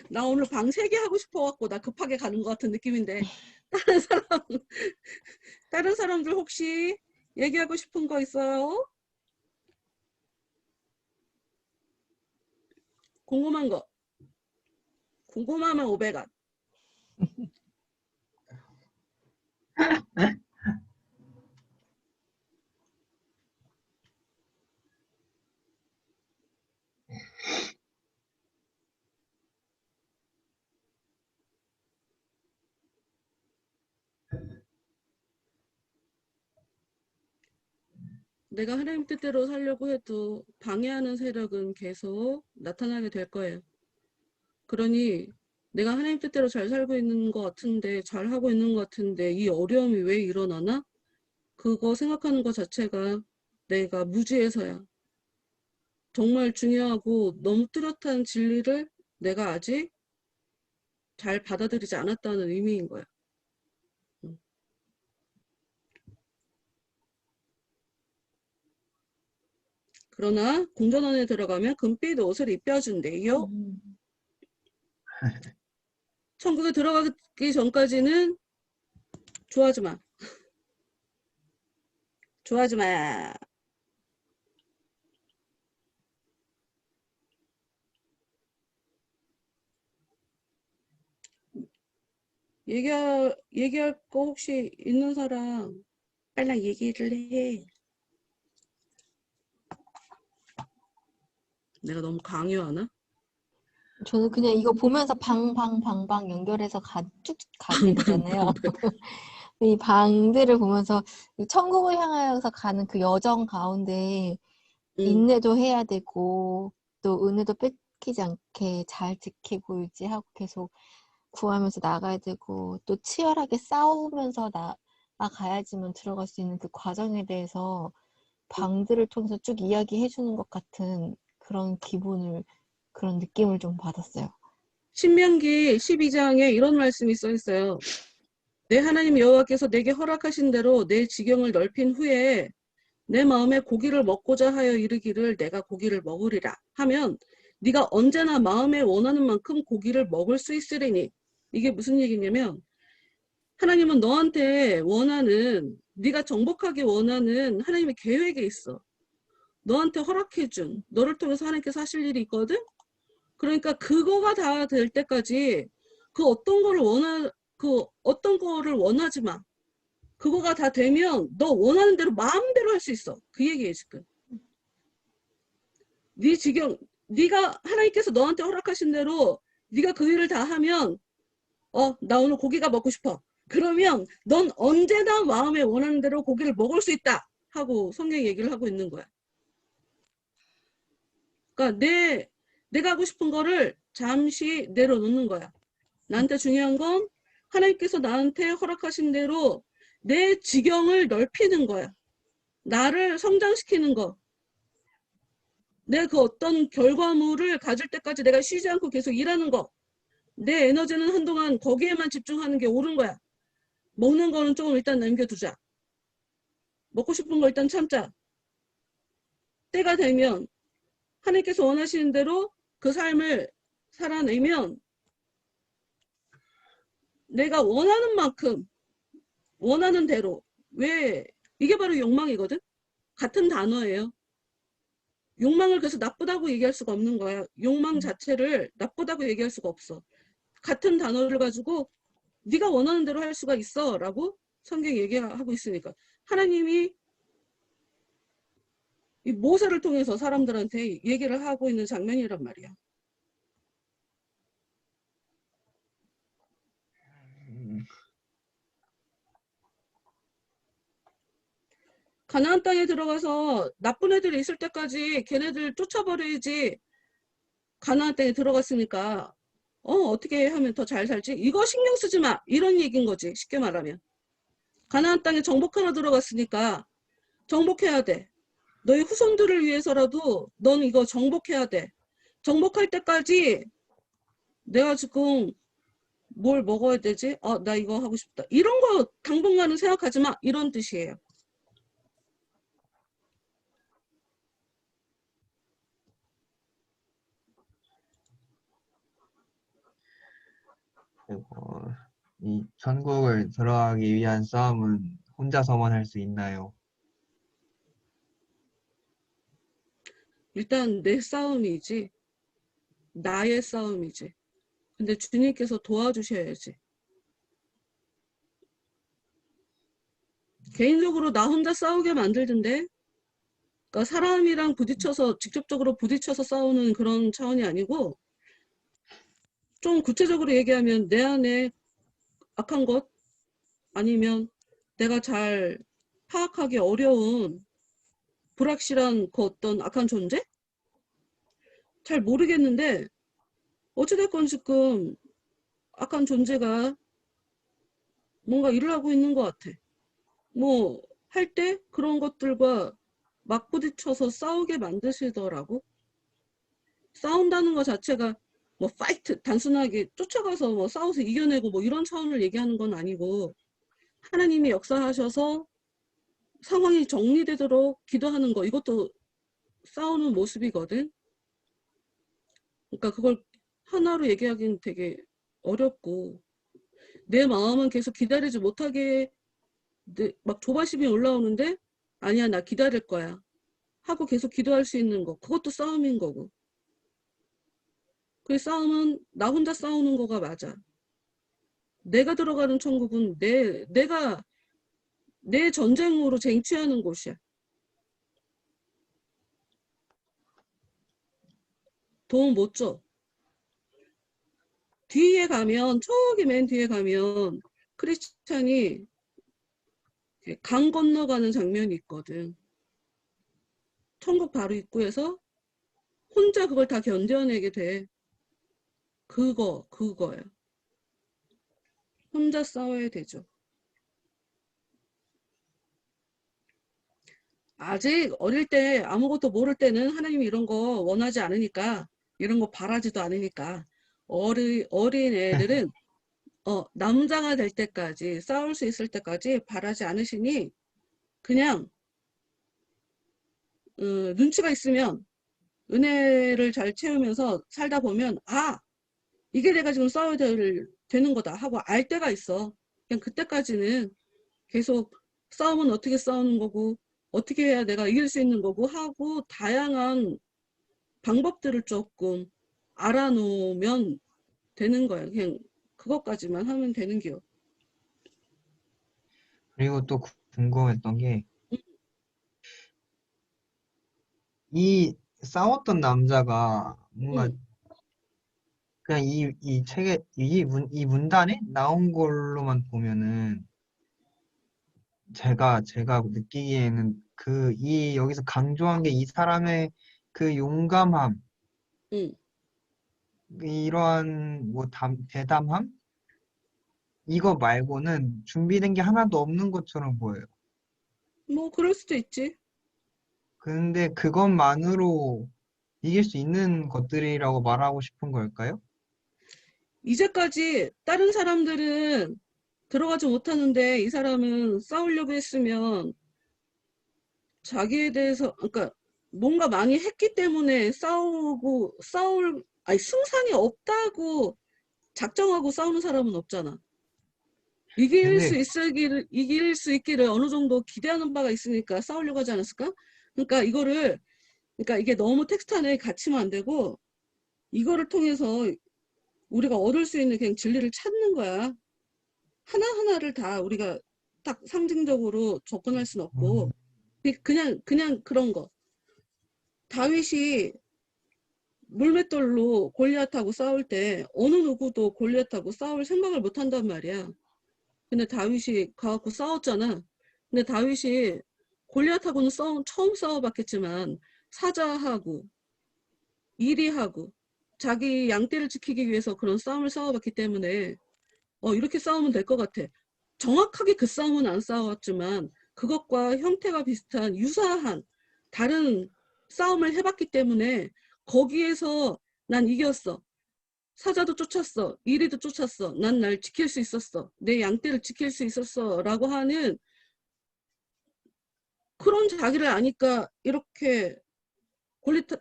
나 오늘 방 3개 하고 싶어갖고 나 급하게 가는 것 같은 느낌인데, 다른 사람들 혹시 얘기하고 싶은 거 있어요? 궁금한 거. 궁금하면 500원. 내가 하나님 뜻대로 살려고 해도 방해하는 세력은 계속 나타나게 될 거예요. 그러니 내가 하나님 뜻대로 잘 살고 있는 것 같은데, 잘 하고 있는 것 같은데 이 어려움이 왜 일어나나? 그거 생각하는 것 자체가 내가 무지해서야. 정말 중요하고 너무 뚜렷한 진리를 내가 아직 잘 받아들이지 않았다는 의미인 거야. 그러나 궁전원에 들어가면 금빛 옷을 입혀준대요. 천국에 들어가기 전까지는 좋아하지 마. 좋아하지 마. 얘기할 거 혹시 있는 사람 빨리 얘기를 해. 내가 너무 강요하나? 저는 그냥 이거 보면서 방방 연결해서 쭉 가게 되잖아요. 이 방들을 보면서 이 천국을 향하여서 가는 그 여정 가운데 인내도 해야 되고 또 은혜도 뺏기지 않게 잘 지키고 유지하고 계속 구하면서 나가야 되고 또 치열하게 싸우면서 나가야지만 들어갈 수 있는 그 과정에 대해서 방들을 통해서 쭉 이야기해 주는 것 같은 그런 느낌을 좀 받았어요. 신명기 12장에 이런 말씀이 써 있어요. 내 하나님 여호와께서 내게 허락하신 대로 내 지경을 넓힌 후에 내 마음에 고기를 먹고자 하여 이르기를 내가 고기를 먹으리라 하면 네가 언제나 마음에 원하는 만큼 고기를 먹을 수 있으리니. 이게 무슨 얘기냐면 하나님은 너한테 원하는, 네가 정복하기 원하는 하나님의 계획이 있어. 너한테 허락해준, 너를 통해서 하나님께서 하실 일이 있거든. 그러니까 그거가 다 될 때까지 그 어떤 거를 원하지 마. 그거가 다 되면 너 원하는 대로 마음대로 할 수 있어. 그 얘기예요 지금. 네 지경, 네가 하나님께서 너한테 허락하신 대로 네가 그 일을 다 하면 나 오늘 고기가 먹고 싶어. 그러면 넌 언제나 마음에 원하는 대로 고기를 먹을 수 있다 하고 성경이 얘기를 하고 있는 거야. 그러니까 내가 하고 싶은 거를 잠시 내려놓는 거야. 나한테 중요한 건 하나님께서 나한테 허락하신 대로 내 지경을 넓히는 거야. 나를 성장시키는 거. 내 그 어떤 결과물을 가질 때까지 내가 쉬지 않고 계속 일하는 거. 내 에너지는 한동안 거기에만 집중하는 게 옳은 거야. 먹는 거는 조금 일단 남겨두자. 먹고 싶은 거 일단 참자. 때가 되면 하나님께서 원하시는 대로 그 삶을 살아내면 내가 원하는 만큼 원하는 대로. 왜? 이게 바로 욕망이거든. 같은 단어예요. 욕망을 그래서 나쁘다고 얘기할 수가 없는 거야. 욕망 자체를 나쁘다고 얘기할 수가 없어. 같은 단어를 가지고 네가 원하는 대로 할 수가 있어 라고 성경이 얘기하고 있으니까. 하나님이 이 모세를 통해서 사람들한테 얘기를 하고 있는 장면이란 말이야. 가나안 땅에 들어가서 나쁜 애들이 있을 때까지 걔네들 쫓아버려야지. 가나안 땅에 들어갔으니까 어떻게 하면 더 잘 살지? 이거 신경 쓰지 마. 이런 얘기인 거지. 쉽게 말하면. 가나안 땅에 정복하러 들어갔으니까 정복해야 돼. 너희 후손들을 위해서라도 넌 이거 정복해야 돼. 정복할 때까지 내가 지금 뭘 먹어야 되지? 나 이거 하고 싶다. 이런 거 당분간은 생각하지 마. 이런 뜻이에요. 그리고 이 천국을 들어가기 위한 싸움은 혼자서만 할 수 있나요? 일단 내 싸움이지. 나의 싸움이지. 근데 주님께서 도와주셔야지. 개인적으로 나 혼자 싸우게 만들던데. 그러니까 사람이랑 부딪혀서 직접적으로 부딪혀서 싸우는 그런 차원이 아니고 좀 구체적으로 얘기하면 내 안에 악한 것 아니면 내가 잘 파악하기 어려운 불확실한 그 어떤 악한 존재? 잘 모르겠는데 어찌됐건 지금 악한 존재가 뭔가 일을 하고 있는 것 같아. 뭐 할 때 그런 것들과 막 부딪혀서 싸우게 만드시더라고. 싸운다는 것 자체가 뭐 파이트 단순하게 쫓아가서 뭐 싸워서 이겨내고 뭐 이런 차원을 얘기하는 건 아니고 하나님이 역사하셔서 상황이 정리되도록 기도하는 거, 이것도 싸우는 모습이거든. 그러니까 그걸 하나로 얘기하기는 되게 어렵고, 내 마음은 계속 기다리지 못하게 막 조바심이 올라오는데, 아니야, 나 기다릴 거야 하고 계속 기도할 수 있는 거, 그것도 싸움인 거고. 그 싸움은 나 혼자 싸우는 거가 맞아. 내가 들어가는 천국은 내가 내 전쟁으로 쟁취하는 곳이야. 도움 못 줘. 뒤에 가면, 저기 맨 뒤에 가면 크리스찬이 강 건너가는 장면이 있거든. 천국 바로 입구에서 혼자 그걸 다 견뎌내게 돼. 그거야. 혼자 싸워야 되죠. 아직 어릴 때 아무것도 모를 때는 하나님이 이런 거 원하지 않으니까, 이런 거 바라지도 않으니까, 어린 애들은 남자가 될 때까지, 싸울 수 있을 때까지 바라지 않으시니, 그냥 눈치가 있으면 은혜를 잘 채우면서 살다 보면, 아, 이게 내가 지금 싸워야 되는 거다 하고 알 때가 있어. 그냥 그때까지는 계속 싸움은 어떻게 싸우는 거고, 어떻게 해야 내가 이길 수 있는 거고 하고, 다양한 방법들을 조금 알아놓으면 되는 거야. 그냥 그것까지만 하면 되는 게요. 그리고 또 궁금했던 게, 이 싸웠던 남자가 뭔가 응, 그냥 이 책에, 이 문단에 나온 걸로만 보면은, 제가 느끼기에는 여기서 강조한 게 이 사람의 그 용감함, 응. 이러한 대담함? 이거 말고는 준비된 게 하나도 없는 것처럼 보여요. 뭐 그럴 수도 있지. 근데 그것만으로 이길 수 있는 것들이라고 말하고 싶은 걸까요? 이제까지 다른 사람들은 들어가지 못하는데 이 사람은 싸우려고 했으면 자기에 대해서, 그러니까 뭔가 많이 했기 때문에 아니, 승산이 없다고 작정하고 싸우는 사람은 없잖아. 근데 이길 수 있기를 어느 정도 기대하는 바가 있으니까 싸우려고 하지 않았을까? 그러니까 그러니까 이게 너무 텍스트 안에 갇히면 안 되고, 이거를 통해서 우리가 얻을 수 있는 그냥 진리를 찾는 거야. 하나하나를 다 우리가 딱 상징적으로 접근할 수는 없고, 그냥 그런 거. 다윗이 물맷돌로 골리앗하고 싸울 때 어느 누구도 골리앗하고 싸울 생각을 못 한단 말이야. 근데 다윗이 가갖고 싸웠잖아. 근데 다윗이 골리앗하고는 처음 싸워봤겠지만, 사자하고 이리하고 자기 양떼를 지키기 위해서 그런 싸움을 싸워봤기 때문에 이렇게 싸우면 될 것 같아. 정확하게 그 싸움은 안 싸웠지만 그것과 형태가 비슷한 유사한 다른 싸움을 해봤기 때문에 거기에서 난 이겼어. 사자도 쫓았어. 이리도 쫓았어. 난 날 지킬 수 있었어. 내 양떼를 지킬 수 있었어. 라고 하는 그런 자기를 아니까 이렇게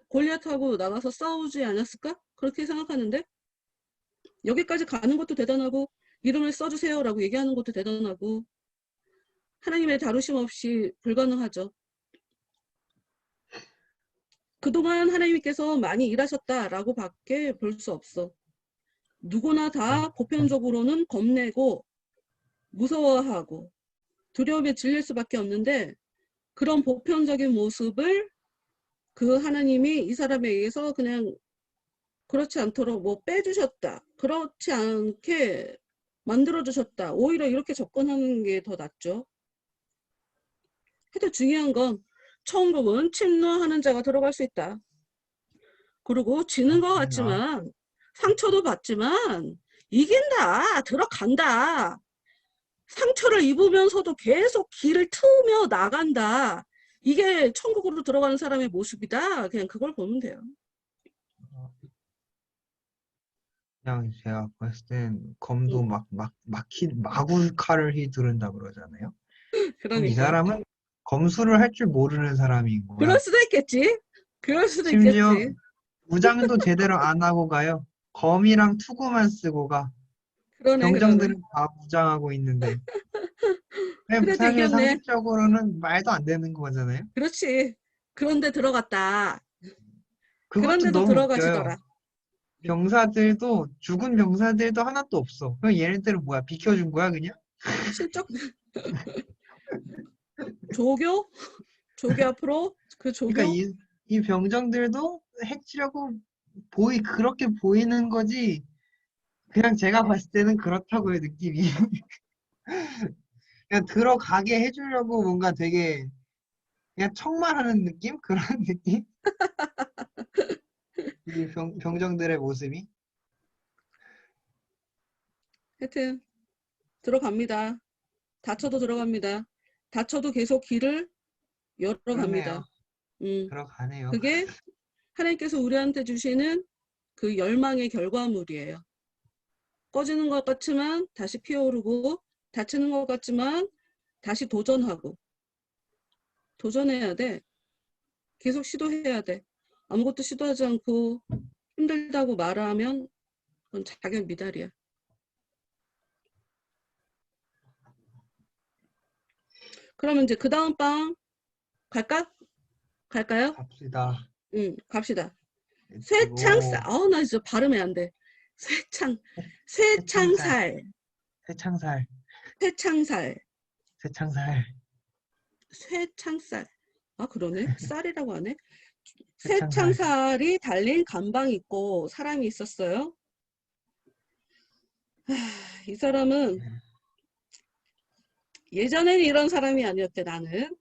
골리앗하고 나가서 싸우지 않았을까? 그렇게 생각하는데, 여기까지 가는 것도 대단하고 이름을 써주세요라고 얘기하는 것도 대단하고, 하나님의 다루심 없이 불가능하죠. 그동안 하나님께서 많이 일하셨다라고 밖에 볼 수 없어. 누구나 다 보편적으로는 겁내고 무서워하고 두려움에 질릴 수밖에 없는데, 그런 보편적인 모습을 그 하나님이 이 사람에 의해서 그냥 그렇지 않도록 뭐 빼주셨다, 그렇지 않게 만들어주셨다, 오히려 이렇게 접근하는 게 더 낫죠. 하여튼 중요한 건 천국은 침노하는 자가 들어갈 수 있다. 그리고 지는 것 같지만, 상처도 받지만 이긴다, 들어간다. 상처를 입으면서도 계속 길을 트우며 나간다. 이게 천국으로 들어가는 사람의 모습이다. 그냥 그걸 보면 돼요. 그냥 제가 봤을 땐 검도 마구 칼을 휘두른다 그러잖아요. 그럼 이 그러니까 사람은 검술을 할 줄 모르는 사람인 그럴 거야. 수도 있겠지. 그럴 수도 심지어 있겠지. 무장도 제대로 안 하고 가요. 검이랑 투구만 쓰고 가. 그러네, 그러네. 병정들은 다 무장하고 있는데. 그래도 사실 이겼네. 상식적으로는 말도 안 되는 거잖아요. 그렇지. 그런데 들어갔다. 그것도 그런데도 너무 웃겨요. 들어가시더라. 병사들도 죽은 병사들도 하나도 없어. 그럼 얘네들은 뭐야? 비켜준 거야 그냥? 실적 조교? 조교 앞으로? 그 그러니까 조교? 이 병정들도 해치려고 그렇게 보이는 거지. 그냥 제가 봤을 때는 그렇다고요, 느낌이. 그냥 들어가게 해주려고 뭔가 되게 그냥 척말하는 느낌? 그런 느낌? 이 병정들의 모습이. 하여튼 들어갑니다. 다쳐도 들어갑니다. 다쳐도 계속 길을 열어갑니다. 그러네요. 음, 들어가네요. 그게 하나님께서 우리한테 주시는 그 열망의 결과물이에요. 꺼지는 것 같지만 다시 피어오르고, 다치는 것 같지만 다시 도전하고, 도전해야 돼. 계속 시도해야 돼. 아무것도 시도하지 않고 힘들다고 말하면 그건 자격 미달이야. 그러면 이제 그 다음 방 갈까요? 갑시다. 갑시다. 쇠창살. 렛츠고. 나 진짜 발음이 안 돼. 쇠창, 새창살. 쇠창살, 새창살. 쇠창살, 새창살. 쇠창살. 아, 그러네. 쌀이라고 하네. 새창살. 쇠창살이 달린 간방이 있고 사람이 있었어요. 이 사람은 예전엔 이런 사람이 아니었대, 나는.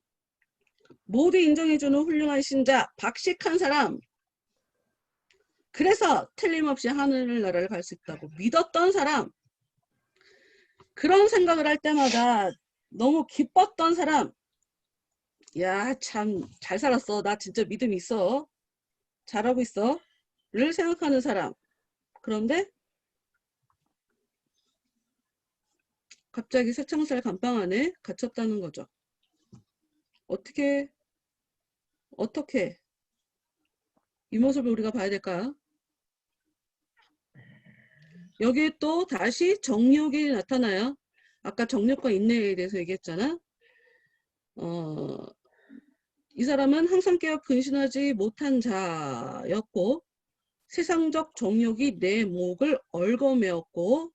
모두 인정해주는 훌륭한 신자, 박식한 사람. 그래서 틀림없이 하늘나라를 갈 수 있다고 믿었던 사람. 그런 생각을 할 때마다 너무 기뻤던 사람. 야, 참 잘 살았어. 나 진짜 믿음 있어. 잘하고 있어. 를 생각하는 사람. 그런데 갑자기 쇠창살 감방 안에 갇혔다는 거죠. 어떻게 이 모습을 우리가 봐야 될까요? 여기에 또 다시 정욕이 나타나요. 아까 정욕과 인내에 대해서 얘기했잖아. 이 사람은 항상 깨어 근신하지 못한 자였고 세상적 정욕이 내 목을 얽어매었고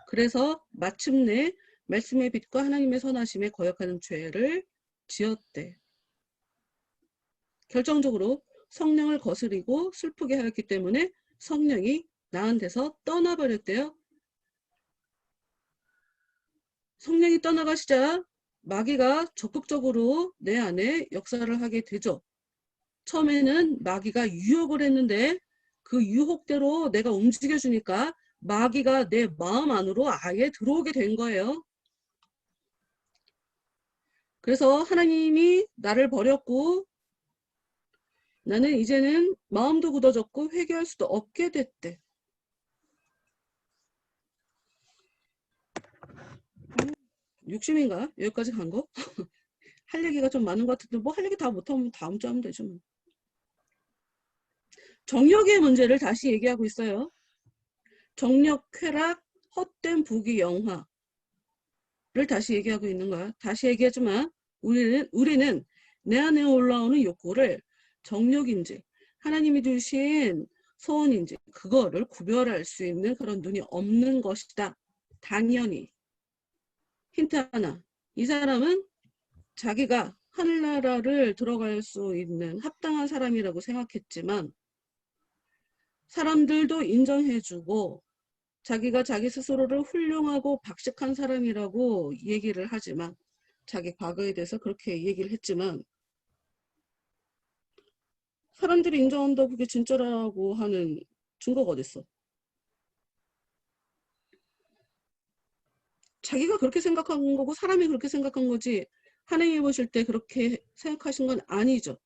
그래서 마침내 말씀의 빛과 하나님의 선하심에 거역하는 죄를 지었대. 결정적으로 성령을 거스리고 슬프게 하였기 때문에 성령이 나한테서 떠나버렸대요. 성령이 떠나가시자 마귀가 적극적으로 내 안에 역사를 하게 되죠. 처음에는 마귀가 유혹을 했는데 그 유혹대로 내가 움직여주니까 마귀가 내 마음 안으로 아예 들어오게 된 거예요. 그래서 하나님이 나를 버렸고 나는 이제는 마음도 굳어졌고 회개할 수도 없게 됐대. 욕심인가? 여기까지 간 거? 할 얘기가 좀 많은 것 같은데 뭐 할 얘기 다 못하면 다음 주 하면 되죠. 뭐. 정력의 문제를 다시 얘기하고 있어요. 정력, 쾌락, 헛된 부귀, 영화를 다시 얘기하고 있는 거야. 다시 얘기하지만 우리는 내 안에 올라오는 욕구를 정력인지 하나님이 주신 소원인지 그거를 구별할 수 있는 그런 눈이 없는 것이다. 당연히. 힌트 하나. 이 사람은 자기가 하늘나라를 들어갈 수 있는 합당한 사람이라고 생각했지만 사람들도 인정해주고 자기가 자기 스스로를 훌륭하고 박식한 사람이라고 얘기를 하지만 자기 과거에 대해서 그렇게 얘기를 했지만 사람들이 인정한다고 그게 진짜라고 하는 증거가 어딨어. 자기가 그렇게 생각한 거고 사람이 그렇게 생각한 거지 하나님이 보실 때 그렇게 생각하신 건 아니죠.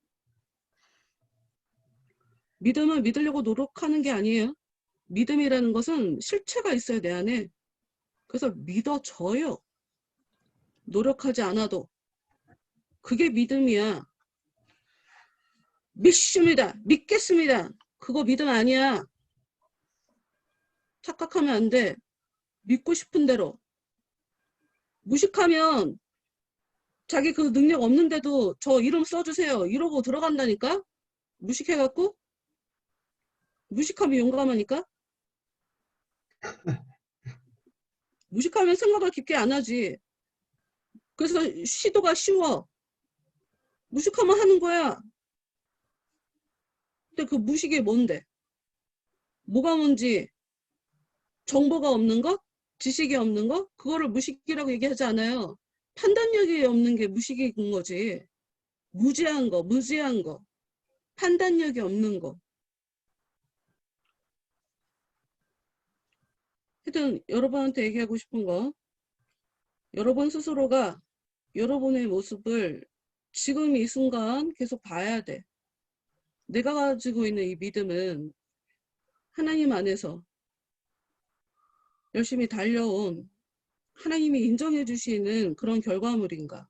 믿음은 믿으려고 노력하는 게 아니에요. 믿음이라는 것은 실체가 있어요, 내 안에. 그래서 믿어져요. 노력하지 않아도. 그게 믿음이야. 믿습니다. 믿겠습니다. 그거 믿음 아니야. 착각하면 안 돼. 믿고 싶은 대로. 무식하면 자기 그 능력 없는데도 저 이름 써주세요. 이러고 들어간다니까? 무식해갖고? 무식하면 용감하니까? 무식하면 생각을 깊게 안 하지. 그래서 시도가 쉬워. 무식하면 하는 거야. 근데 그 무식이 뭔데? 뭐가 뭔지 정보가 없는 것? 지식이 없는 것? 그거를 무식이라고 얘기하지 않아요. 판단력이 없는 게 무식인 거지. 무지한 거, 무지한 거. 판단력이 없는 거. 하여튼 여러분한테 얘기하고 싶은 거, 여러분 스스로가 여러분의 모습을 지금 이 순간 계속 봐야 돼. 내가 가지고 있는 이 믿음은 하나님 안에서 열심히 달려온 하나님이 인정해 주시는 그런 결과물인가?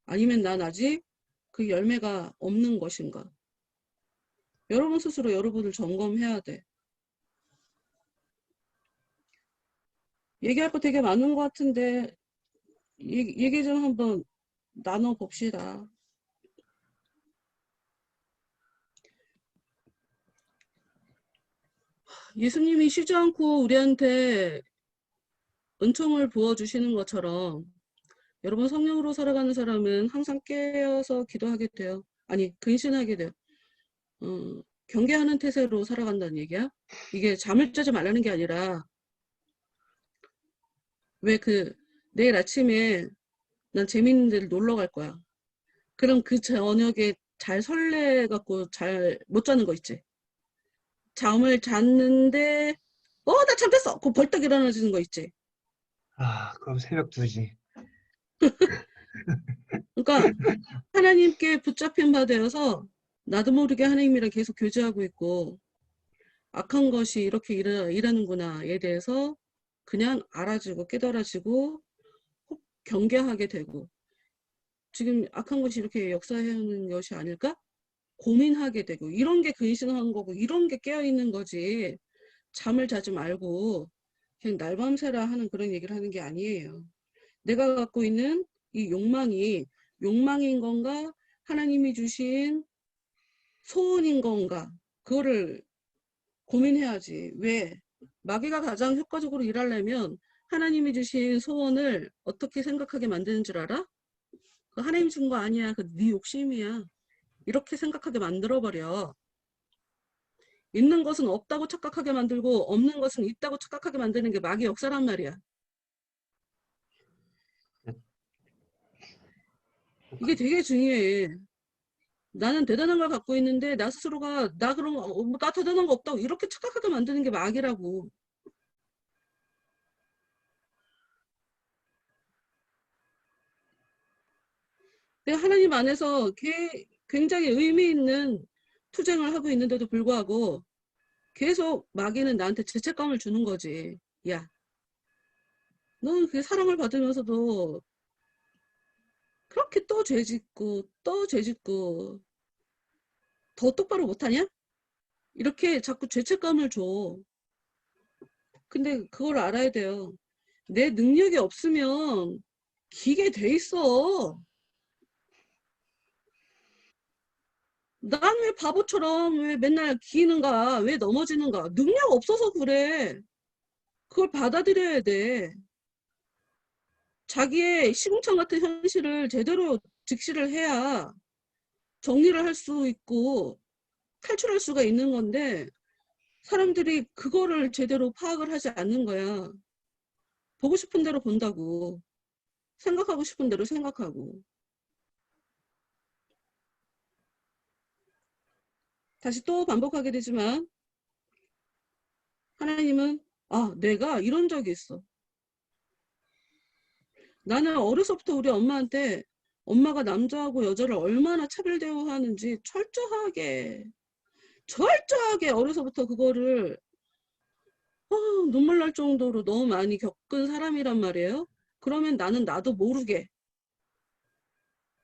아니면 난 아직 그 열매가 없는 것인가? 여러분 스스로 여러분을 점검해야 돼. 얘기할 거 되게 많은 것 같은데 얘기 좀 한번 나눠봅시다. 예수님이 쉬지 않고 우리한테 은총을 부어주시는 것처럼 여러분 성령으로 살아가는 사람은 항상 깨어서 기도하게 돼요. 아니 근신하게 돼요. 경계하는 태세로 살아간다는 얘기야. 이게 잠을 자지 말라는 게 아니라 왜 내일 아침에 난 재밌는 데를 놀러 갈 거야. 그럼 그 저녁에 잘 설레갖고 잘 못 자는 거 있지. 잠을 잤는데 나 잠겼어. 그 벌떡 일어나지는 거 있지. 아, 그럼 새벽 2시. 그러니까 하나님께 붙잡힌 바 되어서 나도 모르게 하나님이랑 계속 교제하고 있고 악한 것이 이렇게 일하는구나에 대해서 그냥 알아지고 깨달아지고 경계하게 되고 지금 악한 것이 이렇게 역사해오는 것이 아닐까? 고민하게 되고 이런 게 근신한 거고 이런 게 깨어있는 거지. 잠을 자지 말고 그냥 날밤새라 하는 그런 얘기를 하는 게 아니에요. 내가 갖고 있는 이 욕망이 욕망인 건가? 하나님이 주신 소원인 건가? 그거를 고민해야지. 왜? 마귀가 가장 효과적으로 일하려면 하나님이 주신 소원을 어떻게 생각하게 만드는 줄 알아? 그 하나님 준 거 아니야. 그 네 욕심이야. 이렇게 생각하게 만들어버려. 있는 것은 없다고 착각하게 만들고 없는 것은 있다고 착각하게 만드는 게 마귀 역사란 말이야. 이게 되게 중요해. 나는 대단한 걸 갖고 있는데 나 스스로가 나 그런 거, 나 대단한 거 없다고 이렇게 착각하게 만드는 게 마귀라고. 내가 하나님 안에서 굉장히 의미 있는 투쟁을 하고 있는데도 불구하고 계속 마귀는 나한테 죄책감을 주는 거지. 야, 너는 그 사랑을 받으면서도 그렇게 또 죄짓고 또 죄짓고 더 똑바로 못하냐? 이렇게 자꾸 죄책감을 줘. 근데 그걸 알아야 돼요. 내 능력이 없으면 기게 돼 있어. 난 왜 바보처럼 왜 맨날 기는가? 왜 넘어지는가? 능력 없어서 그래. 그걸 받아들여야 돼. 자기의 시궁창 같은 현실을 제대로 직시를 해야 정리를 할 수 있고 탈출할 수가 있는 건데 사람들이 그거를 제대로 파악을 하지 않는 거야. 보고 싶은 대로 본다고. 생각하고 싶은 대로 생각하고. 다시 또 반복하게 되지만 하나님은 내가 이런 적이 있어. 나는 어려서부터 우리 엄마한테 엄마가 남자하고 여자를 얼마나 차별 대우하는지 철저하게 어려서부터 그거를 눈물 날 정도로 너무 많이 겪은 사람이란 말이에요. 그러면 나는 나도 모르게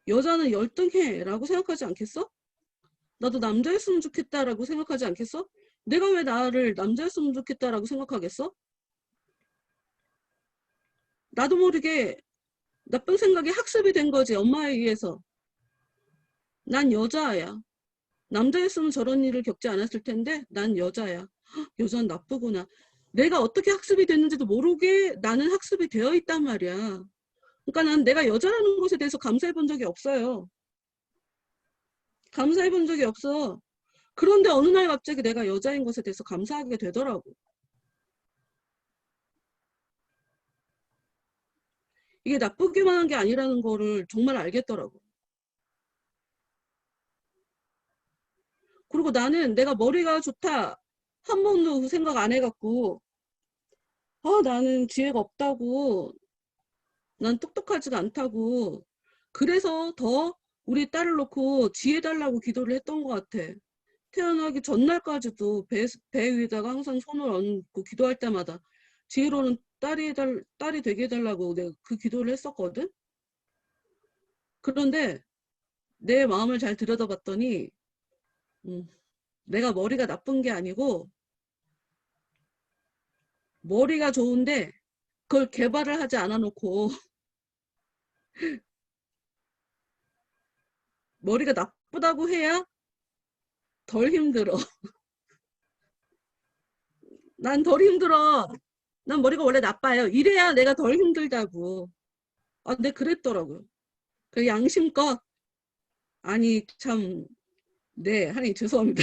여자는 열등해 라고 생각하지 않겠어? 나도 남자였으면 좋겠다라고 생각하지 않겠어? 내가 왜 나를 남자였으면 좋겠다라고 생각하겠어? 나도 모르게 나쁜 생각이 학습이 된 거지, 엄마에 의해서. 난 여자야. 남자였으면 저런 일을 겪지 않았을 텐데 난 여자야. 헉, 여자는 나쁘구나. 내가 어떻게 학습이 됐는지도 모르게 나는 학습이 되어 있단 말이야. 그러니까 난 내가 여자라는 것에 대해서 감사해 본 적이 없어요. 감사해 본 적이 없어. 그런데 어느 날 갑자기 내가 여자인 것에 대해서 감사하게 되더라고. 이게 나쁘기만 한 게 아니라는 거를 정말 알겠더라고. 그리고 나는 내가 머리가 좋다. 한 번도 그 생각 안 해갖고, 나는 지혜가 없다고, 난 똑똑하지가 않다고, 그래서 더 우리 딸을 놓고 지혜 달라고 기도를 했던 것 같아. 태어나기 전날까지도 배 위에다가 항상 손을 얹고 기도할 때마다 지혜로는 딸이 되게 해달라고 내가 그 기도를 했었거든. 그런데 내 마음을 잘 들여다봤더니 내가 머리가 나쁜 게 아니고 머리가 좋은데 그걸 개발을 하지 않아 놓고 머리가 나쁘다고 해야 덜 힘들어. 난 덜 힘들어. 난 머리가 원래 나빠요. 이래야 내가 덜 힘들다고. 네, 그랬더라고요. 그 양심껏, 아니, 참, 네, 하나님 죄송합니다.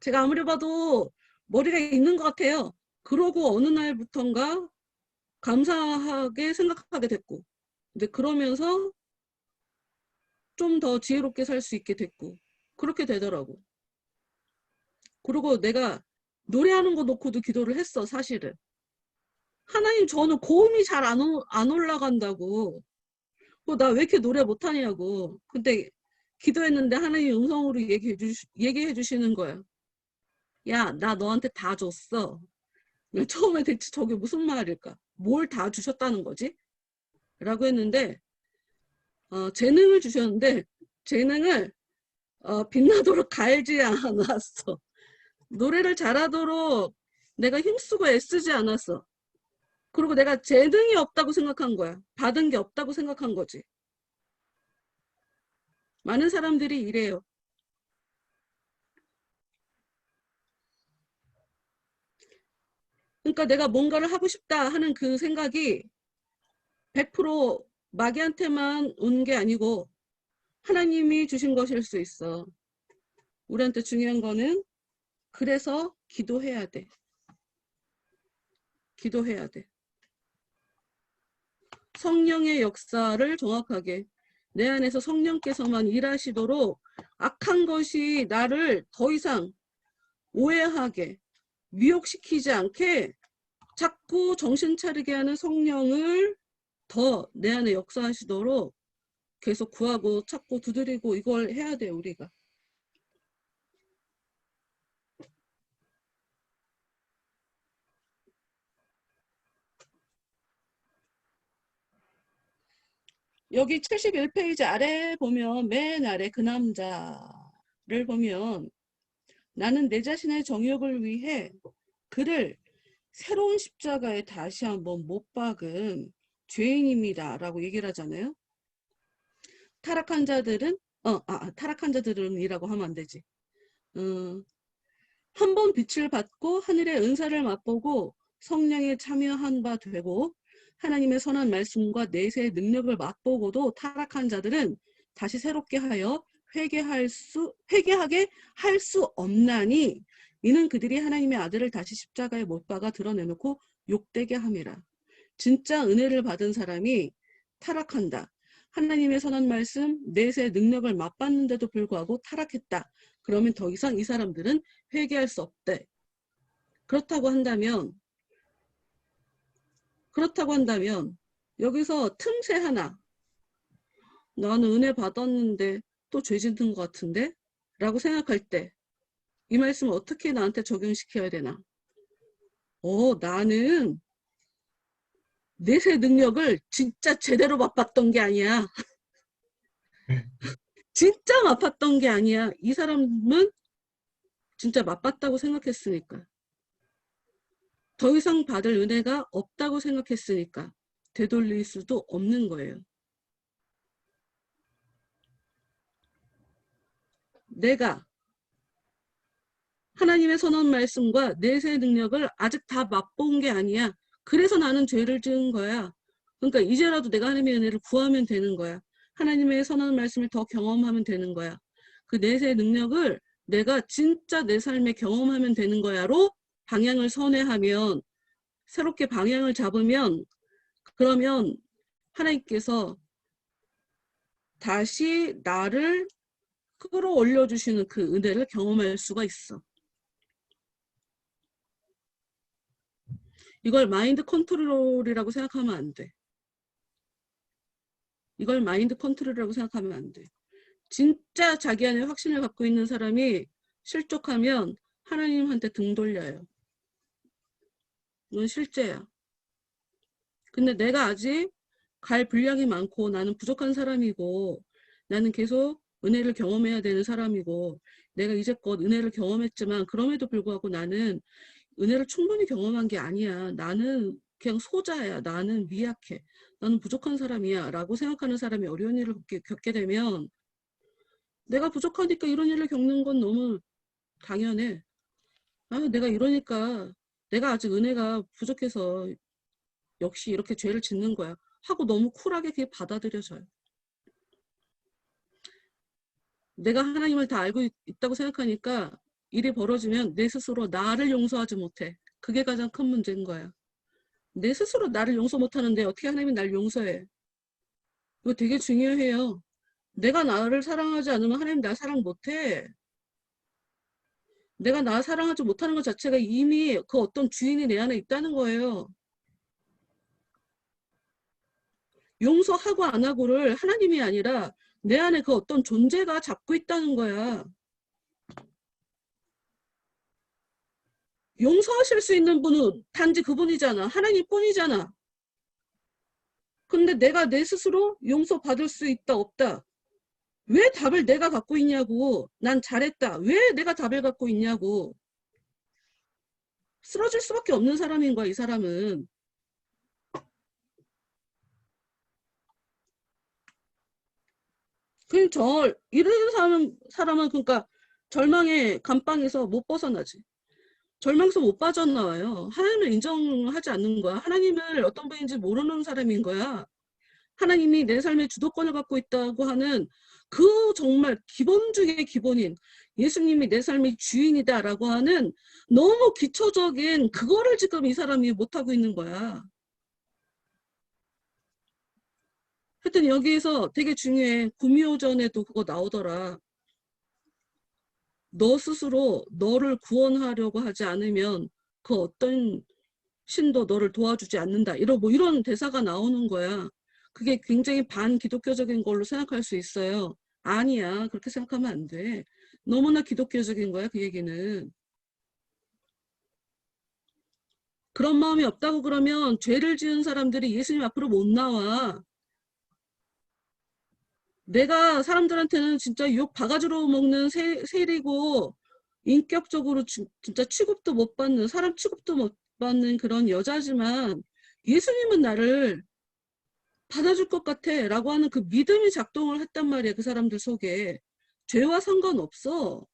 제가 아무리 봐도 머리가 있는 것 같아요. 그러고 어느 날부턴가 감사하게 생각하게 됐고, 근데 그러면서 좀 더 지혜롭게 살 수 있게 됐고, 그렇게 되더라고. 그리고 내가 노래하는 거 놓고도 기도를 했어, 사실은. 하나님, 저는 고음이 잘 안 올라간다고. 나 왜 이렇게 노래 못하냐고. 근데 기도했는데 하나님 음성으로 얘기해 주시는 거야. 야, 나 너한테 다 줬어. 처음에 대체 저게 무슨 말일까? 뭘 다 주셨다는 거지? 라고 했는데, 재능을 주셨는데, 재능을 빛나도록 갈지 않았어. 노래를 잘하도록 내가 힘쓰고 애쓰지 않았어. 그리고 내가 재능이 없다고 생각한 거야. 받은 게 없다고 생각한 거지. 많은 사람들이 이래요. 그러니까 내가 뭔가를 하고 싶다 하는 그 생각이 100% 마귀한테만 온 게 아니고 하나님이 주신 것일 수 있어. 우리한테 중요한 거는 그래서 기도해야 돼. 기도해야 돼. 성령의 역사를 정확하게 내 안에서 성령께서만 일하시도록 악한 것이 나를 더 이상 오해하게 미혹시키지 않게 자꾸 정신 차리게 하는 성령을 더 내 안에 역사하시도록 계속 구하고 찾고 두드리고 이걸 해야 돼요, 우리가. 여기 71페이지 아래 보면 맨 아래 그 남자를 보면 나는 내 자신의 정욕을 위해 그를 새로운 십자가에 다시 한번 못 박은 죄인입니다 라고 얘기를 하잖아요. 타락한 자들은 타락한 자들은이라고 하면 안 되지. 한 번 빛을 받고 하늘의 은사를 맛보고 성령에 참여한 바 되고 하나님의 선한 말씀과 내세의 능력을 맛보고도 타락한 자들은 다시 새롭게 하여 회개하게 할 수 없나니 이는 그들이 하나님의 아들을 다시 십자가에 못 박아 드러내놓고 욕되게 함이라. 진짜 은혜를 받은 사람이 타락한다. 하나님의 선한 말씀, 내세의 능력을 맛봤는데도 불구하고 타락했다. 그러면 더 이상 이 사람들은 회개할 수 없대. 그렇다고 한다면 여기서 틈새 하나, 나는 은혜 받았는데 또 죄 짓는 것 같은데? 라고 생각할 때 이 말씀을 어떻게 나한테 적용시켜야 되나? 나는 내세 능력을 진짜 제대로 맛봤던 게 아니야. 진짜 맛봤던 게 아니야. 이 사람은 진짜 맛봤다고 생각했으니까. 더 이상 받을 은혜가 없다고 생각했으니까 되돌릴 수도 없는 거예요. 내가 하나님의 선언 말씀과 내세 능력을 아직 다 맛본 게 아니야. 그래서 나는 죄를 지은 거야. 그러니까 이제라도 내가 하나님의 은혜를 구하면 되는 거야. 하나님의 선언 말씀을 더 경험하면 되는 거야. 그 내세 능력을 내가 진짜 내 삶에 경험하면 되는 거야로 방향을 선회하면, 새롭게 방향을 잡으면, 그러면 하나님께서 다시 나를 끌어올려 주시는 그 은혜를 경험할 수가 있어. 이걸 마인드 컨트롤이라고 생각하면 안 돼. 이걸 마인드 컨트롤이라고 생각하면 안 돼. 진짜 자기 안에 확신을 갖고 있는 사람이 실족하면 하나님한테 등 돌려요. 이건 실제야. 근데 내가 아직 갈 분량이 많고 나는 부족한 사람이고 나는 계속 은혜를 경험해야 되는 사람이고 내가 이제껏 은혜를 경험했지만 그럼에도 불구하고 나는 은혜를 충분히 경험한 게 아니야. 나는 그냥 소자야. 나는 미약해. 나는 부족한 사람이야. 라고 생각하는 사람이 어려운 일을 겪게 되면 내가 부족하니까 이런 일을 겪는 건 너무 당연해. 아, 내가 이러니까 내가 아직 은혜가 부족해서 역시 이렇게 죄를 짓는 거야. 하고 너무 쿨하게 그게 받아들여져요. 내가 하나님을 다 알고 있다고 생각하니까 일이 벌어지면 내 스스로 나를 용서하지 못해. 그게 가장 큰 문제인 거야. 내 스스로 나를 용서 못하는데 어떻게 하나님이 날 용서해? 이거 되게 중요해요. 내가 나를 사랑하지 않으면 하나님 나 사랑 못해. 내가 나 사랑하지 못하는 것 자체가 이미 그 어떤 주인이 내 안에 있다는 거예요. 용서하고 안 하고를 하나님이 아니라 내 안에 그 어떤 존재가 잡고 있다는 거야. 용서하실 수 있는 분은 단지 그분이잖아. 하나님뿐이잖아. 근데 내가 내 스스로 용서받을 수 있다 없다. 왜 답을 내가 갖고 있냐고. 난 잘했다. 왜 내가 답을 갖고 있냐고. 쓰러질 수밖에 없는 사람인 거야, 이 사람은. 이런 사람은 그러니까 절망의 감방에서 못 벗어나지. 절망에서 못 빠져나와요. 하나님을 인정하지 않는 거야. 하나님을 어떤 분인지 모르는 사람인 거야. 하나님이 내 삶의 주도권을 갖고 있다고 하는 그 정말 기본 중의 기본인 예수님이 내 삶의 주인이다라고 하는 너무 기초적인 그거를 지금 이 사람이 못하고 있는 거야. 하여튼 여기에서 되게 중요해. 구미호전에도 그거 나오더라. 너 스스로 너를 구원하려고 하지 않으면 그 어떤 신도 너를 도와주지 않는다. 이런 대사가 나오는 거야. 그게 굉장히 반기독교적인 걸로 생각할 수 있어요. 아니야. 그렇게 생각하면 안 돼. 너무나 기독교적인 거야. 그 얘기는. 그런 마음이 없다고 그러면 죄를 지은 사람들이 예수님 앞으로 못 나와. 내가 사람들한테는 진짜 욕 바가지로 먹는 세리고 인격적으로 진짜 취급도 못 받는, 사람 취급도 못 받는 그런 여자지만 예수님은 나를 받아줄 것 같아 라고 하는 그 믿음이 작동을 했단 말이야. 그 사람들 속에. 죄와 상관없어.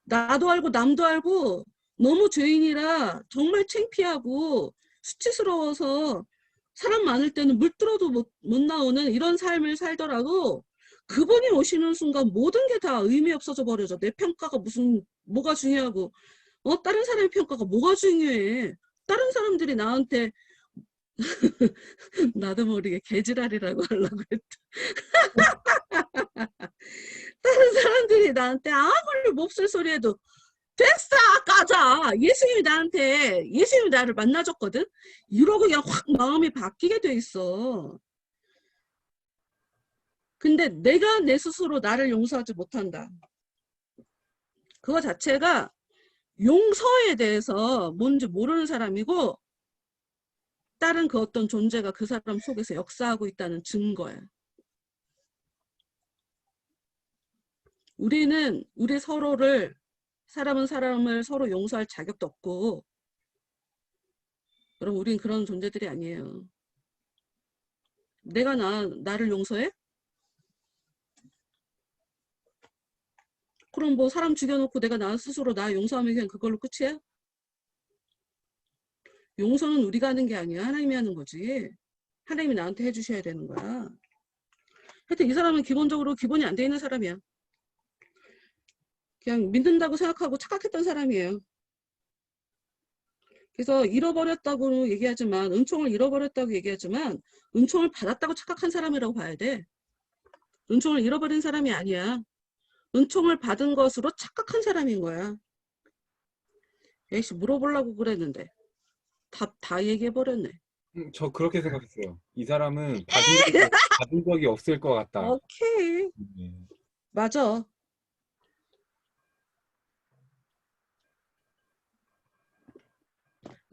나도 알고 남도 알고 너무 죄인이라 정말 창피하고 수치스러워서 사람 많을 때는 물 들어도 못 나오는 이런 삶을 살더라도 그분이 오시는 순간 모든 게 다 의미 없어져 버려져. 내 평가가 뭐가 중요하고 다른 사람의 평가가 뭐가 중요해. 다른 사람들이 나한테 나도 모르게 개지랄이라고 하려고 했다. 다른 사람들이 나한테 아무리 몹쓸 소리 해도 됐어 가자. 예수님이 나를 만나줬거든. 이러고 그냥 확 마음이 바뀌게 돼 있어. 근데 내가 내 스스로 나를 용서하지 못한다. 그거 자체가 용서에 대해서 뭔지 모르는 사람이고 다른 그 어떤 존재가 그 사람 속에서 역사하고 있다는 증거야. 우리 서로를, 사람은 사람을 서로 용서할 자격도 없고, 여러분, 우린 그런 존재들이 아니에요. 내가 나를 용서해? 그럼 뭐 사람 죽여놓고 내가 나 스스로 나 용서하면 그냥 그걸로 끝이야? 용서는 우리가 하는 게 아니야. 하나님이 하는 거지. 하나님이 나한테 해주셔야 되는 거야. 하여튼 이 사람은 기본적으로 기본이 안 돼 있는 사람이야. 그냥 믿는다고 생각하고 착각했던 사람이에요. 그래서 잃어버렸다고 얘기하지만, 은총을 잃어버렸다고 얘기하지만 은총을 받았다고 착각한 사람이라고 봐야 돼. 은총을 잃어버린 사람이 아니야. 은총을 받은 것으로 착각한 사람인 거야. 에이씨, 물어보려고 그랬는데 답 다 얘기해버렸네. 저 그렇게 생각했어요. 이 사람은 받은 적이 없을 것 같다. 오케이. 네. 맞아.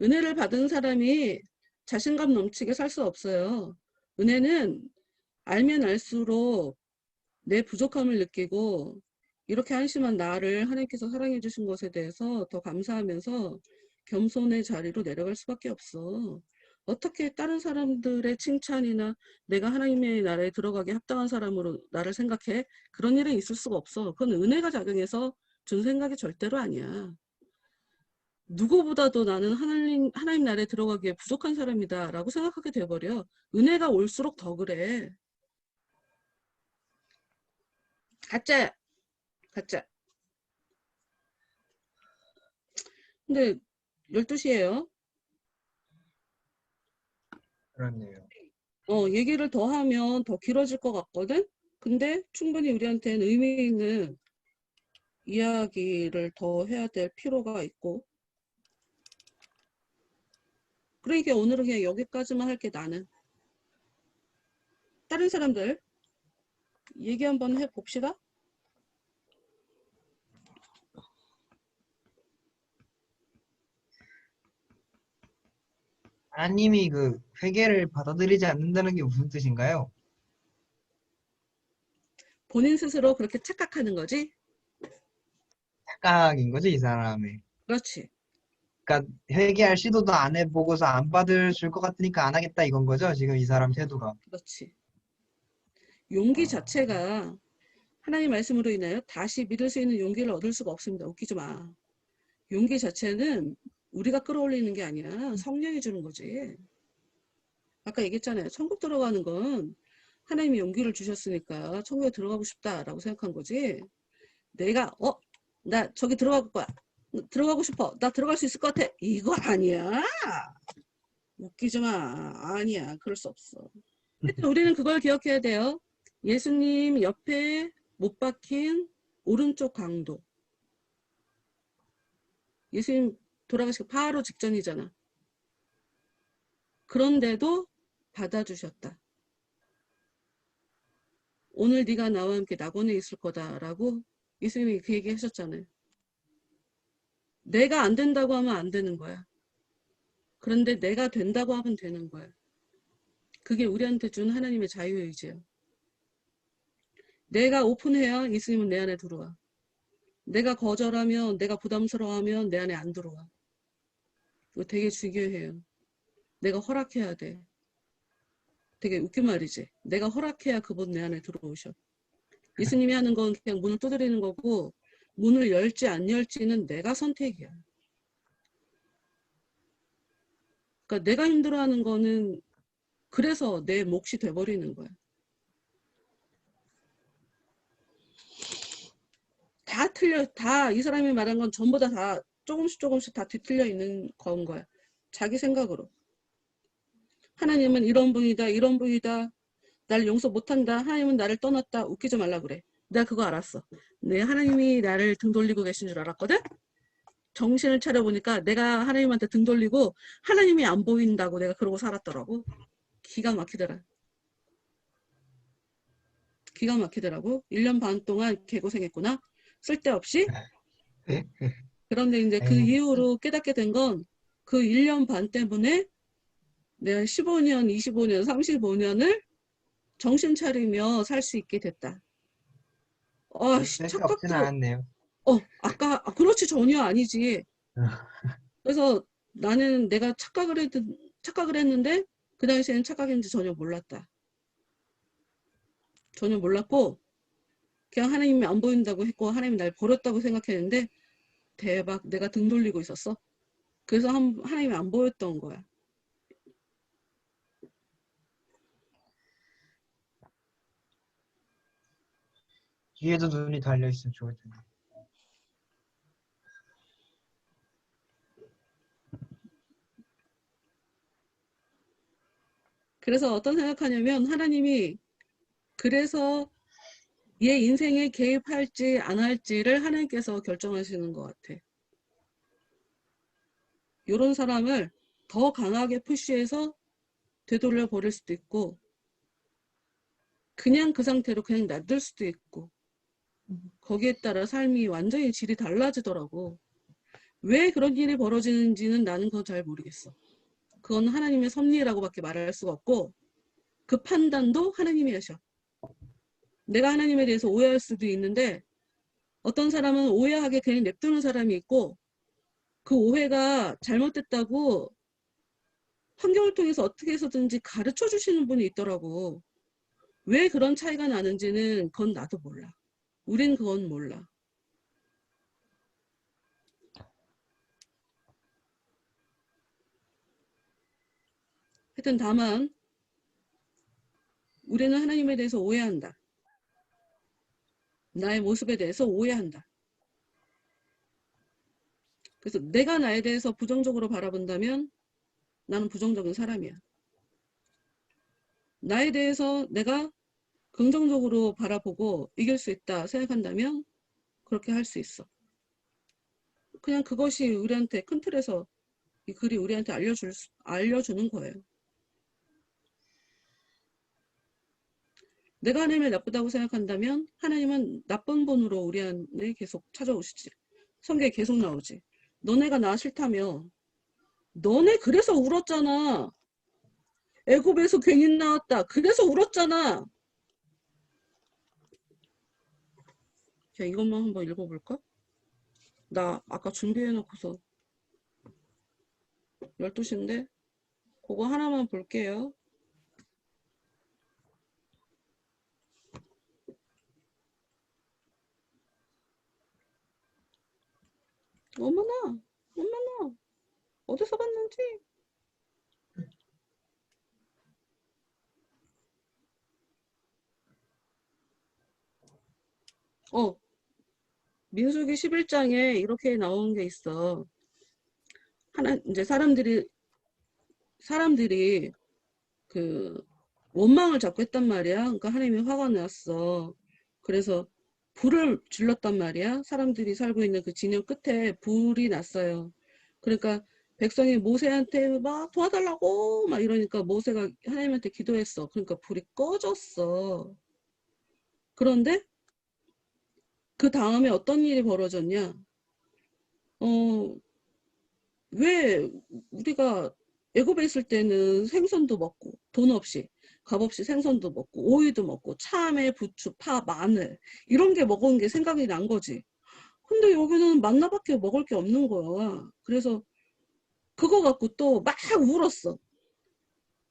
은혜를 받은 사람이 자신감 넘치게 살 수 없어요. 은혜는 알면 알수록 내 부족함을 느끼고, 이렇게 한심한 나를 하나님께서 사랑해 주신 것에 대해서 더 감사하면서 겸손의 자리로 내려갈 수밖에 없어. 어떻게 다른 사람들의 칭찬이나 내가 하나님의 나라에 들어가게 합당한 사람으로 나를 생각해? 그런 일은 있을 수가 없어. 그건 은혜가 작용해서 준 생각이 절대로 아니야. 누구보다도 나는 하나님 나라에 들어가기에 부족한 사람이다 라고 생각하게 돼버려. 은혜가 올수록 더 그래. 가짜야. 가짜. 근데 12시예요. 그렇네요. 얘기를 더 하면 더 길어질 것 같거든? 근데 충분히 우리한테는 의미 있는 이야기를 더 해야 될 필요가 있고. 그러니까 오늘은 그냥 여기까지만 할게, 나는. 다른 사람들 얘기 한번 해봅시다. 하나님이 그 회개를 받아들이지 않는다는 게 무슨 뜻인가요? 본인 스스로 그렇게 착각하는 거지? 착각인 거죠, 이 사람의. 그렇지. 그러니까 회개할 시도도 안 해보고서 안 받을 것 같으니까 안 하겠다 이건 거죠, 지금 이 사람 태도가. 그렇지. 용기 자체가 하나님 말씀으로 인하여 다시 믿을 수 있는 용기를 얻을 수가 없습니다. 웃기지 마. 용기 자체는 우리가 끌어올리는 게 아니야. 성령이 주는 거지. 아까 얘기했잖아요. 천국 들어가는 건 하나님이 용기를 주셨으니까 천국에 들어가고 싶다라고 생각한 거지. 내가 나 저기 들어갈 거야. 들어가고 싶어. 나 들어갈 수 있을 것 같아. 이거 아니야. 웃기지 마. 아니야. 그럴 수 없어. 하여튼 우리는 그걸 기억해야 돼요. 예수님 옆에 못 박힌 오른쪽 강도. 예수님 돌아가시고 바로 직전이잖아. 그런데도 받아주셨다. 오늘 네가 나와 함께 낙원에 있을 거다라고 예수님이 그 얘기 하셨잖아요. 내가 안 된다고 하면 안 되는 거야. 그런데 내가 된다고 하면 되는 거야. 그게 우리한테 준 하나님의 자유의지예요. 내가 오픈해야 예수님은 내 안에 들어와. 내가 거절하면, 내가 부담스러워하면 내 안에 안 들어와. 이거 되게 중요해요. 내가 허락해야 돼. 되게 웃긴 말이지. 내가 허락해야 그분 내 안에 들어오셔. 예수님이 하는 건 그냥 문을 두드리는 거고, 문을 열지 안 열지는 내가 선택이야. 그러니까 내가 힘들어하는 거는 그래서 내 몫이 돼버리는 거야. 다 틀려. 다 이 사람이 말한 건 전부 다 조금씩 다 뒤틀려 있는 건 거야. 자기 생각으로. 하나님은 이런 분이다. 이런 분이다. 나를 용서 못한다. 하나님은 나를 떠났다. 웃기지 말라 그래. 내가 그거 알았어. 내 하나님이 나를 등 돌리고 계신 줄 알았거든? 정신을 차려보니까 내가 하나님한테 등 돌리고 하나님이 안 보인다고 내가 그러고 살았더라고. 기가 막히더라. 기가 막히더라고. 1년 반 동안 개고생했구나. 쓸데없이. 그런데 이제 그 이후로 깨닫게 된 건 그 1년 반 때문에 내가 15년, 25년, 35년을 정신 차리며 살 수 있게 됐다. 아씨, 뺄 수 없지는 착각도, 않았네요. 아까, 그렇지, 전혀 아니지. 그래서 나는 내가 착각을 했는데, 그 당시에는 착각인지 전혀 몰랐다. 전혀 몰랐고, 그냥 하나님이 안 보인다고 했고, 하나님이 날 버렸다고 생각했는데, 대박, 내가 등 돌리고 있었어. 그래서 하나님이 안 보였던 거야. 뒤에도 눈이 달려있으면 좋을 텐데. 그래서 어떤 생각하냐면, 하나님이 그래서 얘 인생에 개입할지 안 할지를 하나님께서 결정하시는 것 같아. 이런 사람을 더 강하게 푸시해서 되돌려 버릴 수도 있고, 그냥 그 상태로 그냥 놔둘 수도 있고, 거기에 따라 삶이 완전히 질이 달라지더라고. 왜 그런 일이 벌어지는지는 나는 그건 잘 모르겠어. 그건 하나님의 섭리라고밖에 말할 수가 없고, 그 판단도 하나님이 하셔. 내가 하나님에 대해서 오해할 수도 있는데, 어떤 사람은 오해하게 그냥 냅두는 사람이 있고, 그 오해가 잘못됐다고 환경을 통해서 어떻게 해서든지 가르쳐 주시는 분이 있더라고. 왜 그런 차이가 나는지는 그건 나도 몰라. 우린 그건 몰라. 하여튼 다만 우리는 하나님에 대해서 오해한다. 나의 모습에 대해서 오해한다. 그래서 내가 나에 대해서 부정적으로 바라본다면 나는 부정적인 사람이야. 나에 대해서 내가 긍정적으로 바라보고 이길 수 있다 생각한다면 그렇게 할 수 있어. 그냥 그것이 우리한테 큰 틀에서 이 글이 우리한테 알려주는 거예요. 내가 하나님을 나쁘다고 생각한다면 하나님은 나쁜 분으로 우리 안에 계속 찾아오시지. 성경에 계속 나오지. 너네가 나 싫다며. 너네 그래서 울었잖아. 애굽에서 괜히 나왔다. 그래서 울었잖아. 자, 이것만 한번 읽어볼까? 나 아까 준비해놓고서 12시인데 그거 하나만 볼게요. 어머나, 어머나, 어디서 봤는지. 민수기 11장에 이렇게 나오는 게 있어. 이제 사람들이 그 원망을 자꾸 했단 말이야. 그러니까 하나님이 화가 났어. 그래서 불을 질렀단 말이야. 사람들이 살고 있는 그 진영 끝에 불이 났어요. 그러니까 백성이 모세한테 막 도와달라고 막 이러니까 모세가 하나님한테 기도했어. 그러니까 불이 꺼졌어. 그런데 그 다음에 어떤 일이 벌어졌냐? 왜 우리가 애굽에 있을 때는 생선도 먹고 돈 없이 값 없이 생선도 먹고 오이도 먹고 참외, 부추, 파, 마늘 이런 게 먹은 게 생각이 난 거지. 근데 여기는 만나밖에 먹을 게 없는 거야. 그래서 그거 갖고 또 막 울었어.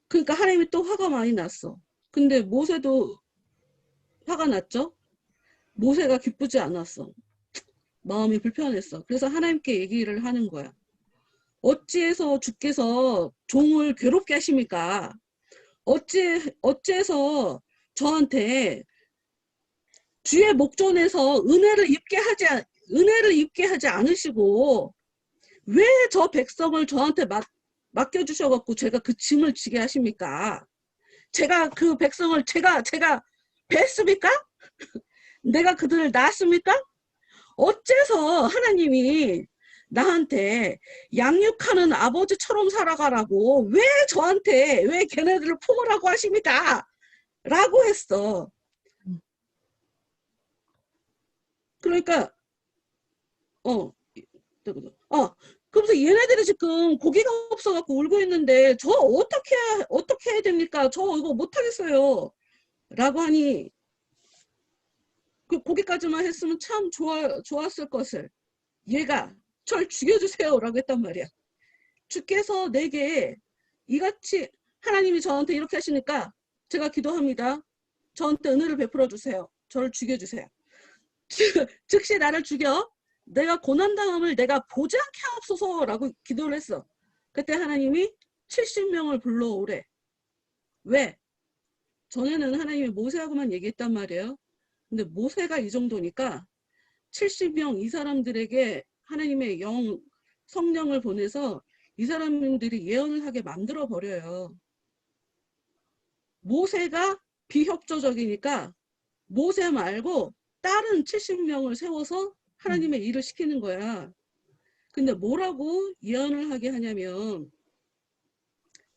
그러니까 하나님이 또 화가 많이 났어. 근데 모세도 화가 났죠? 모세가 기쁘지 않았어. 마음이 불편했어. 그래서 하나님께 얘기를 하는 거야. 어찌해서 주께서 종을 괴롭게 하십니까? 어째서 저한테 주의 목전에서 은혜를 입게 하지 않으시고 왜 저 백성을 저한테 맡겨주셔갖고 제가 그 짐을 지게 하십니까? 제가 그 백성을 제가 뵀습니까? 내가 그들을 낳았습니까? 어째서 하나님이 나한테 양육하는 아버지처럼 살아가라고 왜 걔네들을 품으라고 하십니까? 라고 했어. 그러니까 그러면서 얘네들이 지금 고기가 없어갖고 울고 있는데 저 어떻게 해야 됩니까? 저 이거 못하겠어요. 라고 하니 거기까지만 했으면 참 좋았을 것을 얘가 절 죽여주세요라고 했단 말이야. 주께서 내게 이같이 하나님이 저한테 이렇게 하시니까 제가 기도합니다. 저한테 은혜를 베풀어 주세요. 저를 죽여주세요. 즉시 나를 죽여 내가 고난당함을 내가 보지 않게 하옵소서라고 기도를 했어. 그때 하나님이 70명을 불러오래. 왜? 전에는 하나님이 모세하고만 얘기했단 말이에요. 근데 모세가 이 정도니까 70명 이 사람들에게 하나님의 성령을 보내서 이 사람들이 예언을 하게 만들어 버려요. 모세가 비협조적이니까 모세 말고 다른 70명을 세워서 하나님의 일을 시키는 거야. 근데 뭐라고 예언을 하게 하냐면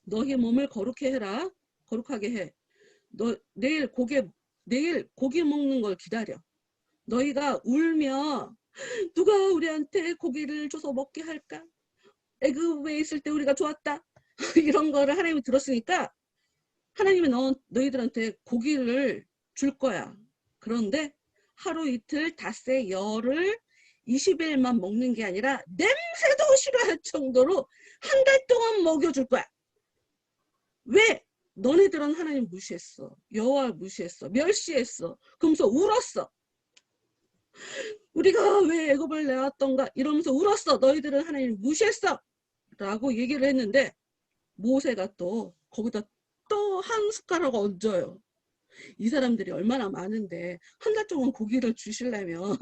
너희 몸을 거룩해 해라. 거룩하게 해. 너 내일 고기 먹는 걸 기다려. 너희가 울며 누가 우리한테 고기를 줘서 먹게 할까? 애굽에 있을 때 우리가 좋았다. 이런 거를 하나님이 들었으니까 하나님이 너희들한테 고기를 줄 거야. 그런데 하루 이틀 닷새 열흘 20일만 먹는 게 아니라 냄새도 싫어할 정도로 한 달 동안 먹여줄 거야. 왜? 너네들은 하나님 무시했어. 여호와 무시했어. 멸시했어. 그러면서 울었어. 우리가 왜 애굽을 내왔던가 이러면서 울었어. 너희들은 하나님 무시했어. 라고 얘기를 했는데 모세가 또 거기다 또 한 숟가락 얹어요. 이 사람들이 얼마나 많은데 한 달 동안 고기를 주시려면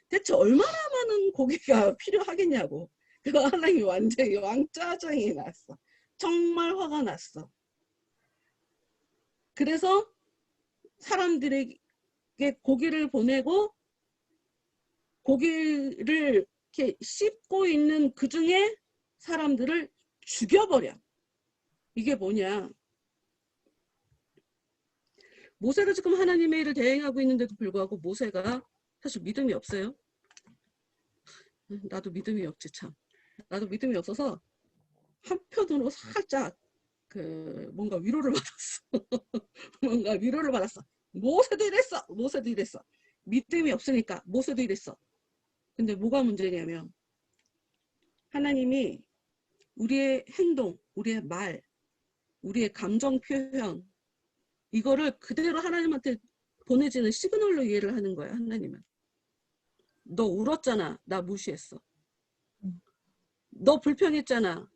대체 얼마나 많은 고기가 필요하겠냐고. 그거 하나님이 완전히 왕짜증이 났어. 정말 화가 났어. 그래서 사람들에게 고기를 보내고 고기를 이렇게 씹고 있는 그 중에 사람들을 죽여버려. 이게 뭐냐. 모세가 지금 하나님의 일을 대행하고 있는데도 불구하고 모세가 사실 믿음이 없어요. 나도 믿음이 없지 참. 나도 믿음이 없어서 한편으로 살짝 뭔가 위로를 받았어. 뭔가 위로를 받았어. 모세도 이랬어. 모세도 이랬어. 믿음이 없으니까 모세도 이랬어. 근데 뭐가 문제냐면 하나님이 우리의 행동, 우리의 말, 우리의 감정 표현 이거를 그대로 하나님한테 보내지는 시그널로 이해를 하는 거야. 하나님은. 너 울었잖아. 나 무시했어. 너 불평했잖아.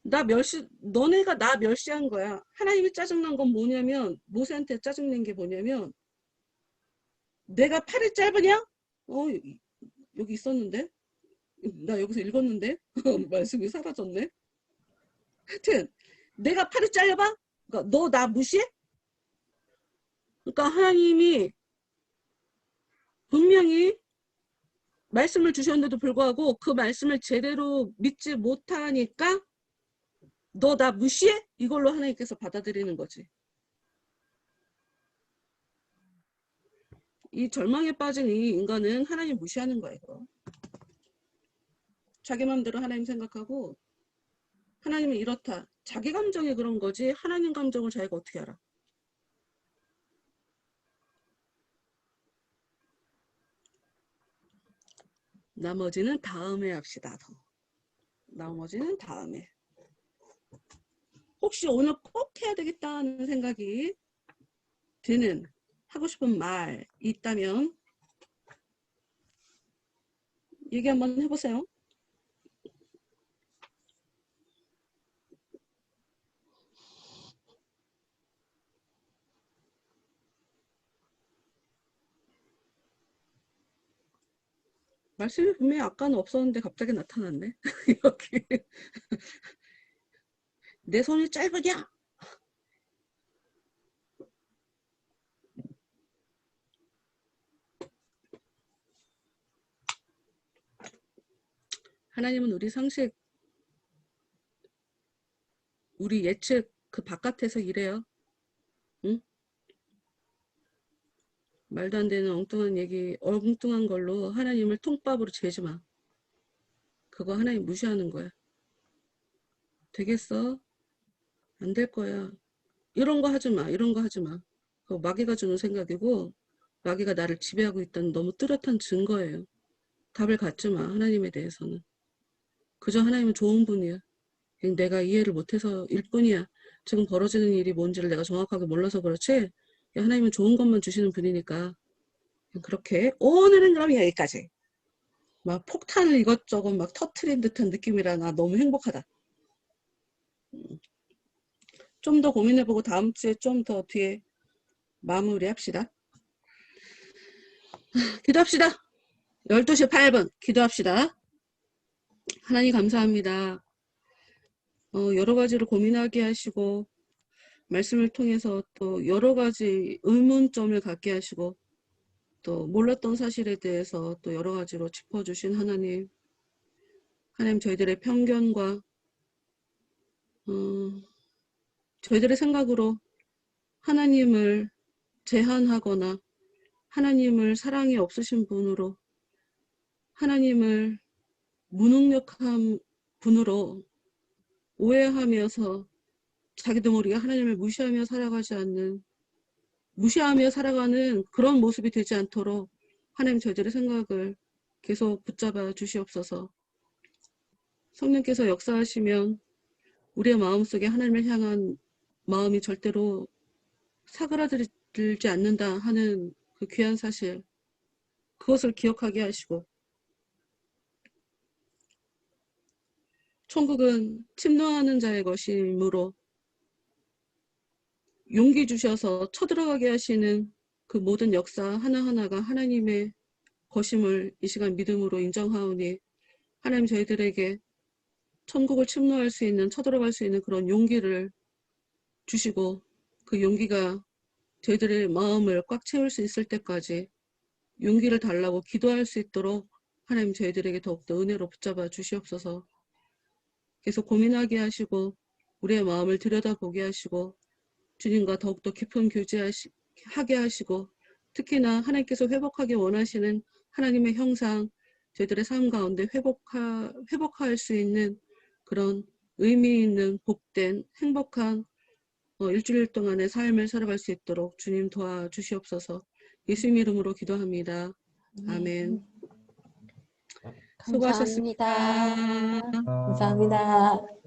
너네가 나 멸시한 거야. 하나님이 짜증난 건 뭐냐면 모세한테 짜증낸 게 뭐냐면 내가 팔이 짧으냐? 여기 있었는데? 나 여기서 읽었는데? 말씀이 사라졌네? 하여튼 내가 팔이 짧아? 그러니까 너 나 무시해? 그러니까 하나님이 분명히 말씀을 주셨는데도 불구하고 그 말씀을 제대로 믿지 못하니까 너 나 무시해? 이걸로 하나님께서 받아들이는 거지. 이 절망에 빠진 이 인간은 하나님 무시하는 거예요. 자기 마음대로 하나님 생각하고 하나님은 이렇다. 자기 감정이 그런 거지 하나님 감정을 자기가 어떻게 알아. 나머지는 다음에 합시다. 나머지는 다음에. 혹시 오늘 꼭 해야 되겠다는 생각이 드는 하고 싶은 말 있다면 얘기 한번 해보세요. 말씀이 분명히 아까는 없었는데 갑자기 나타났네. 여기 내 손이 짧으냐? 하나님은 우리 상식, 우리 예측 그 바깥에서 일해요. 응? 말도 안 되는 엉뚱한 얘기, 엉뚱한 걸로 하나님을 통밥으로 재지 마. 그거 하나님 무시하는 거야. 되겠어? 안 될 거야. 이런 거 하지 마. 이런 거 하지 마. 그거 마귀가 주는 생각이고 마귀가 나를 지배하고 있다는 너무 뚜렷한 증거예요. 답을 갖지 마, 하나님에 대해서는. 그저 하나님은 좋은 분이야. 그냥 내가 이해를 못해서일 뿐이야. 지금 벌어지는 일이 뭔지를 내가 정확하게 몰라서 그렇지, 하나님은 좋은 것만 주시는 분이니까 그냥 그렇게. 오늘은 그럼 여기까지. 막 폭탄을 이것저것 막 터트린 듯한 느낌이라 나 너무 행복하다. 좀 더 고민해보고 다음 주에 좀 더 뒤에 마무리합시다. 기도합시다. 12시 8분 기도합시다. 하나님 감사합니다. 여러 가지로 고민하게 하시고 말씀을 통해서 또 여러 가지 의문점을 갖게 하시고 또 몰랐던 사실에 대해서 또 여러 가지로 짚어주신 하나님, 저희들의 편견과 저희들의 생각으로 하나님을 제한하거나 하나님을 사랑이 없으신 분으로, 하나님을 무능력한 분으로 오해하면서 자기도 모르게 하나님을 무시하며 살아가는 그런 모습이 되지 않도록 하나님 저희들의 생각을 계속 붙잡아 주시옵소서. 성령께서 역사하시면 우리의 마음속에 하나님을 향한 마음이 절대로 사그라들지 않는다 하는 그 귀한 사실, 그것을 기억하게 하시고, 천국은 침노하는 자의 것이므로 용기 주셔서 쳐들어가게 하시는 그 모든 역사 하나하나가 하나님의 것임을 이 시간 믿음으로 인정하오니, 하나님 저희들에게 천국을 침노할 수 있는, 쳐들어갈 수 있는 그런 용기를 주시고, 그 용기가 저희들의 마음을 꽉 채울 수 있을 때까지 용기를 달라고 기도할 수 있도록 하나님 저희들에게 더욱더 은혜로 붙잡아 주시옵소서. 계속 고민하게 하시고 우리의 마음을 들여다보게 하시고 주님과 더욱더 깊은 교제하게 하시고, 특히나 하나님께서 회복하기 원하시는 하나님의 형상, 저희들의 삶 가운데 회복할 수 있는 그런 의미 있는 복된 행복한 일주일 동안의 삶을 살아갈 수 있도록 주님 도와주시옵소서. 예수님 이름으로 기도합니다. 아멘. 수고하셨습니다. 감사합니다. 감사합니다.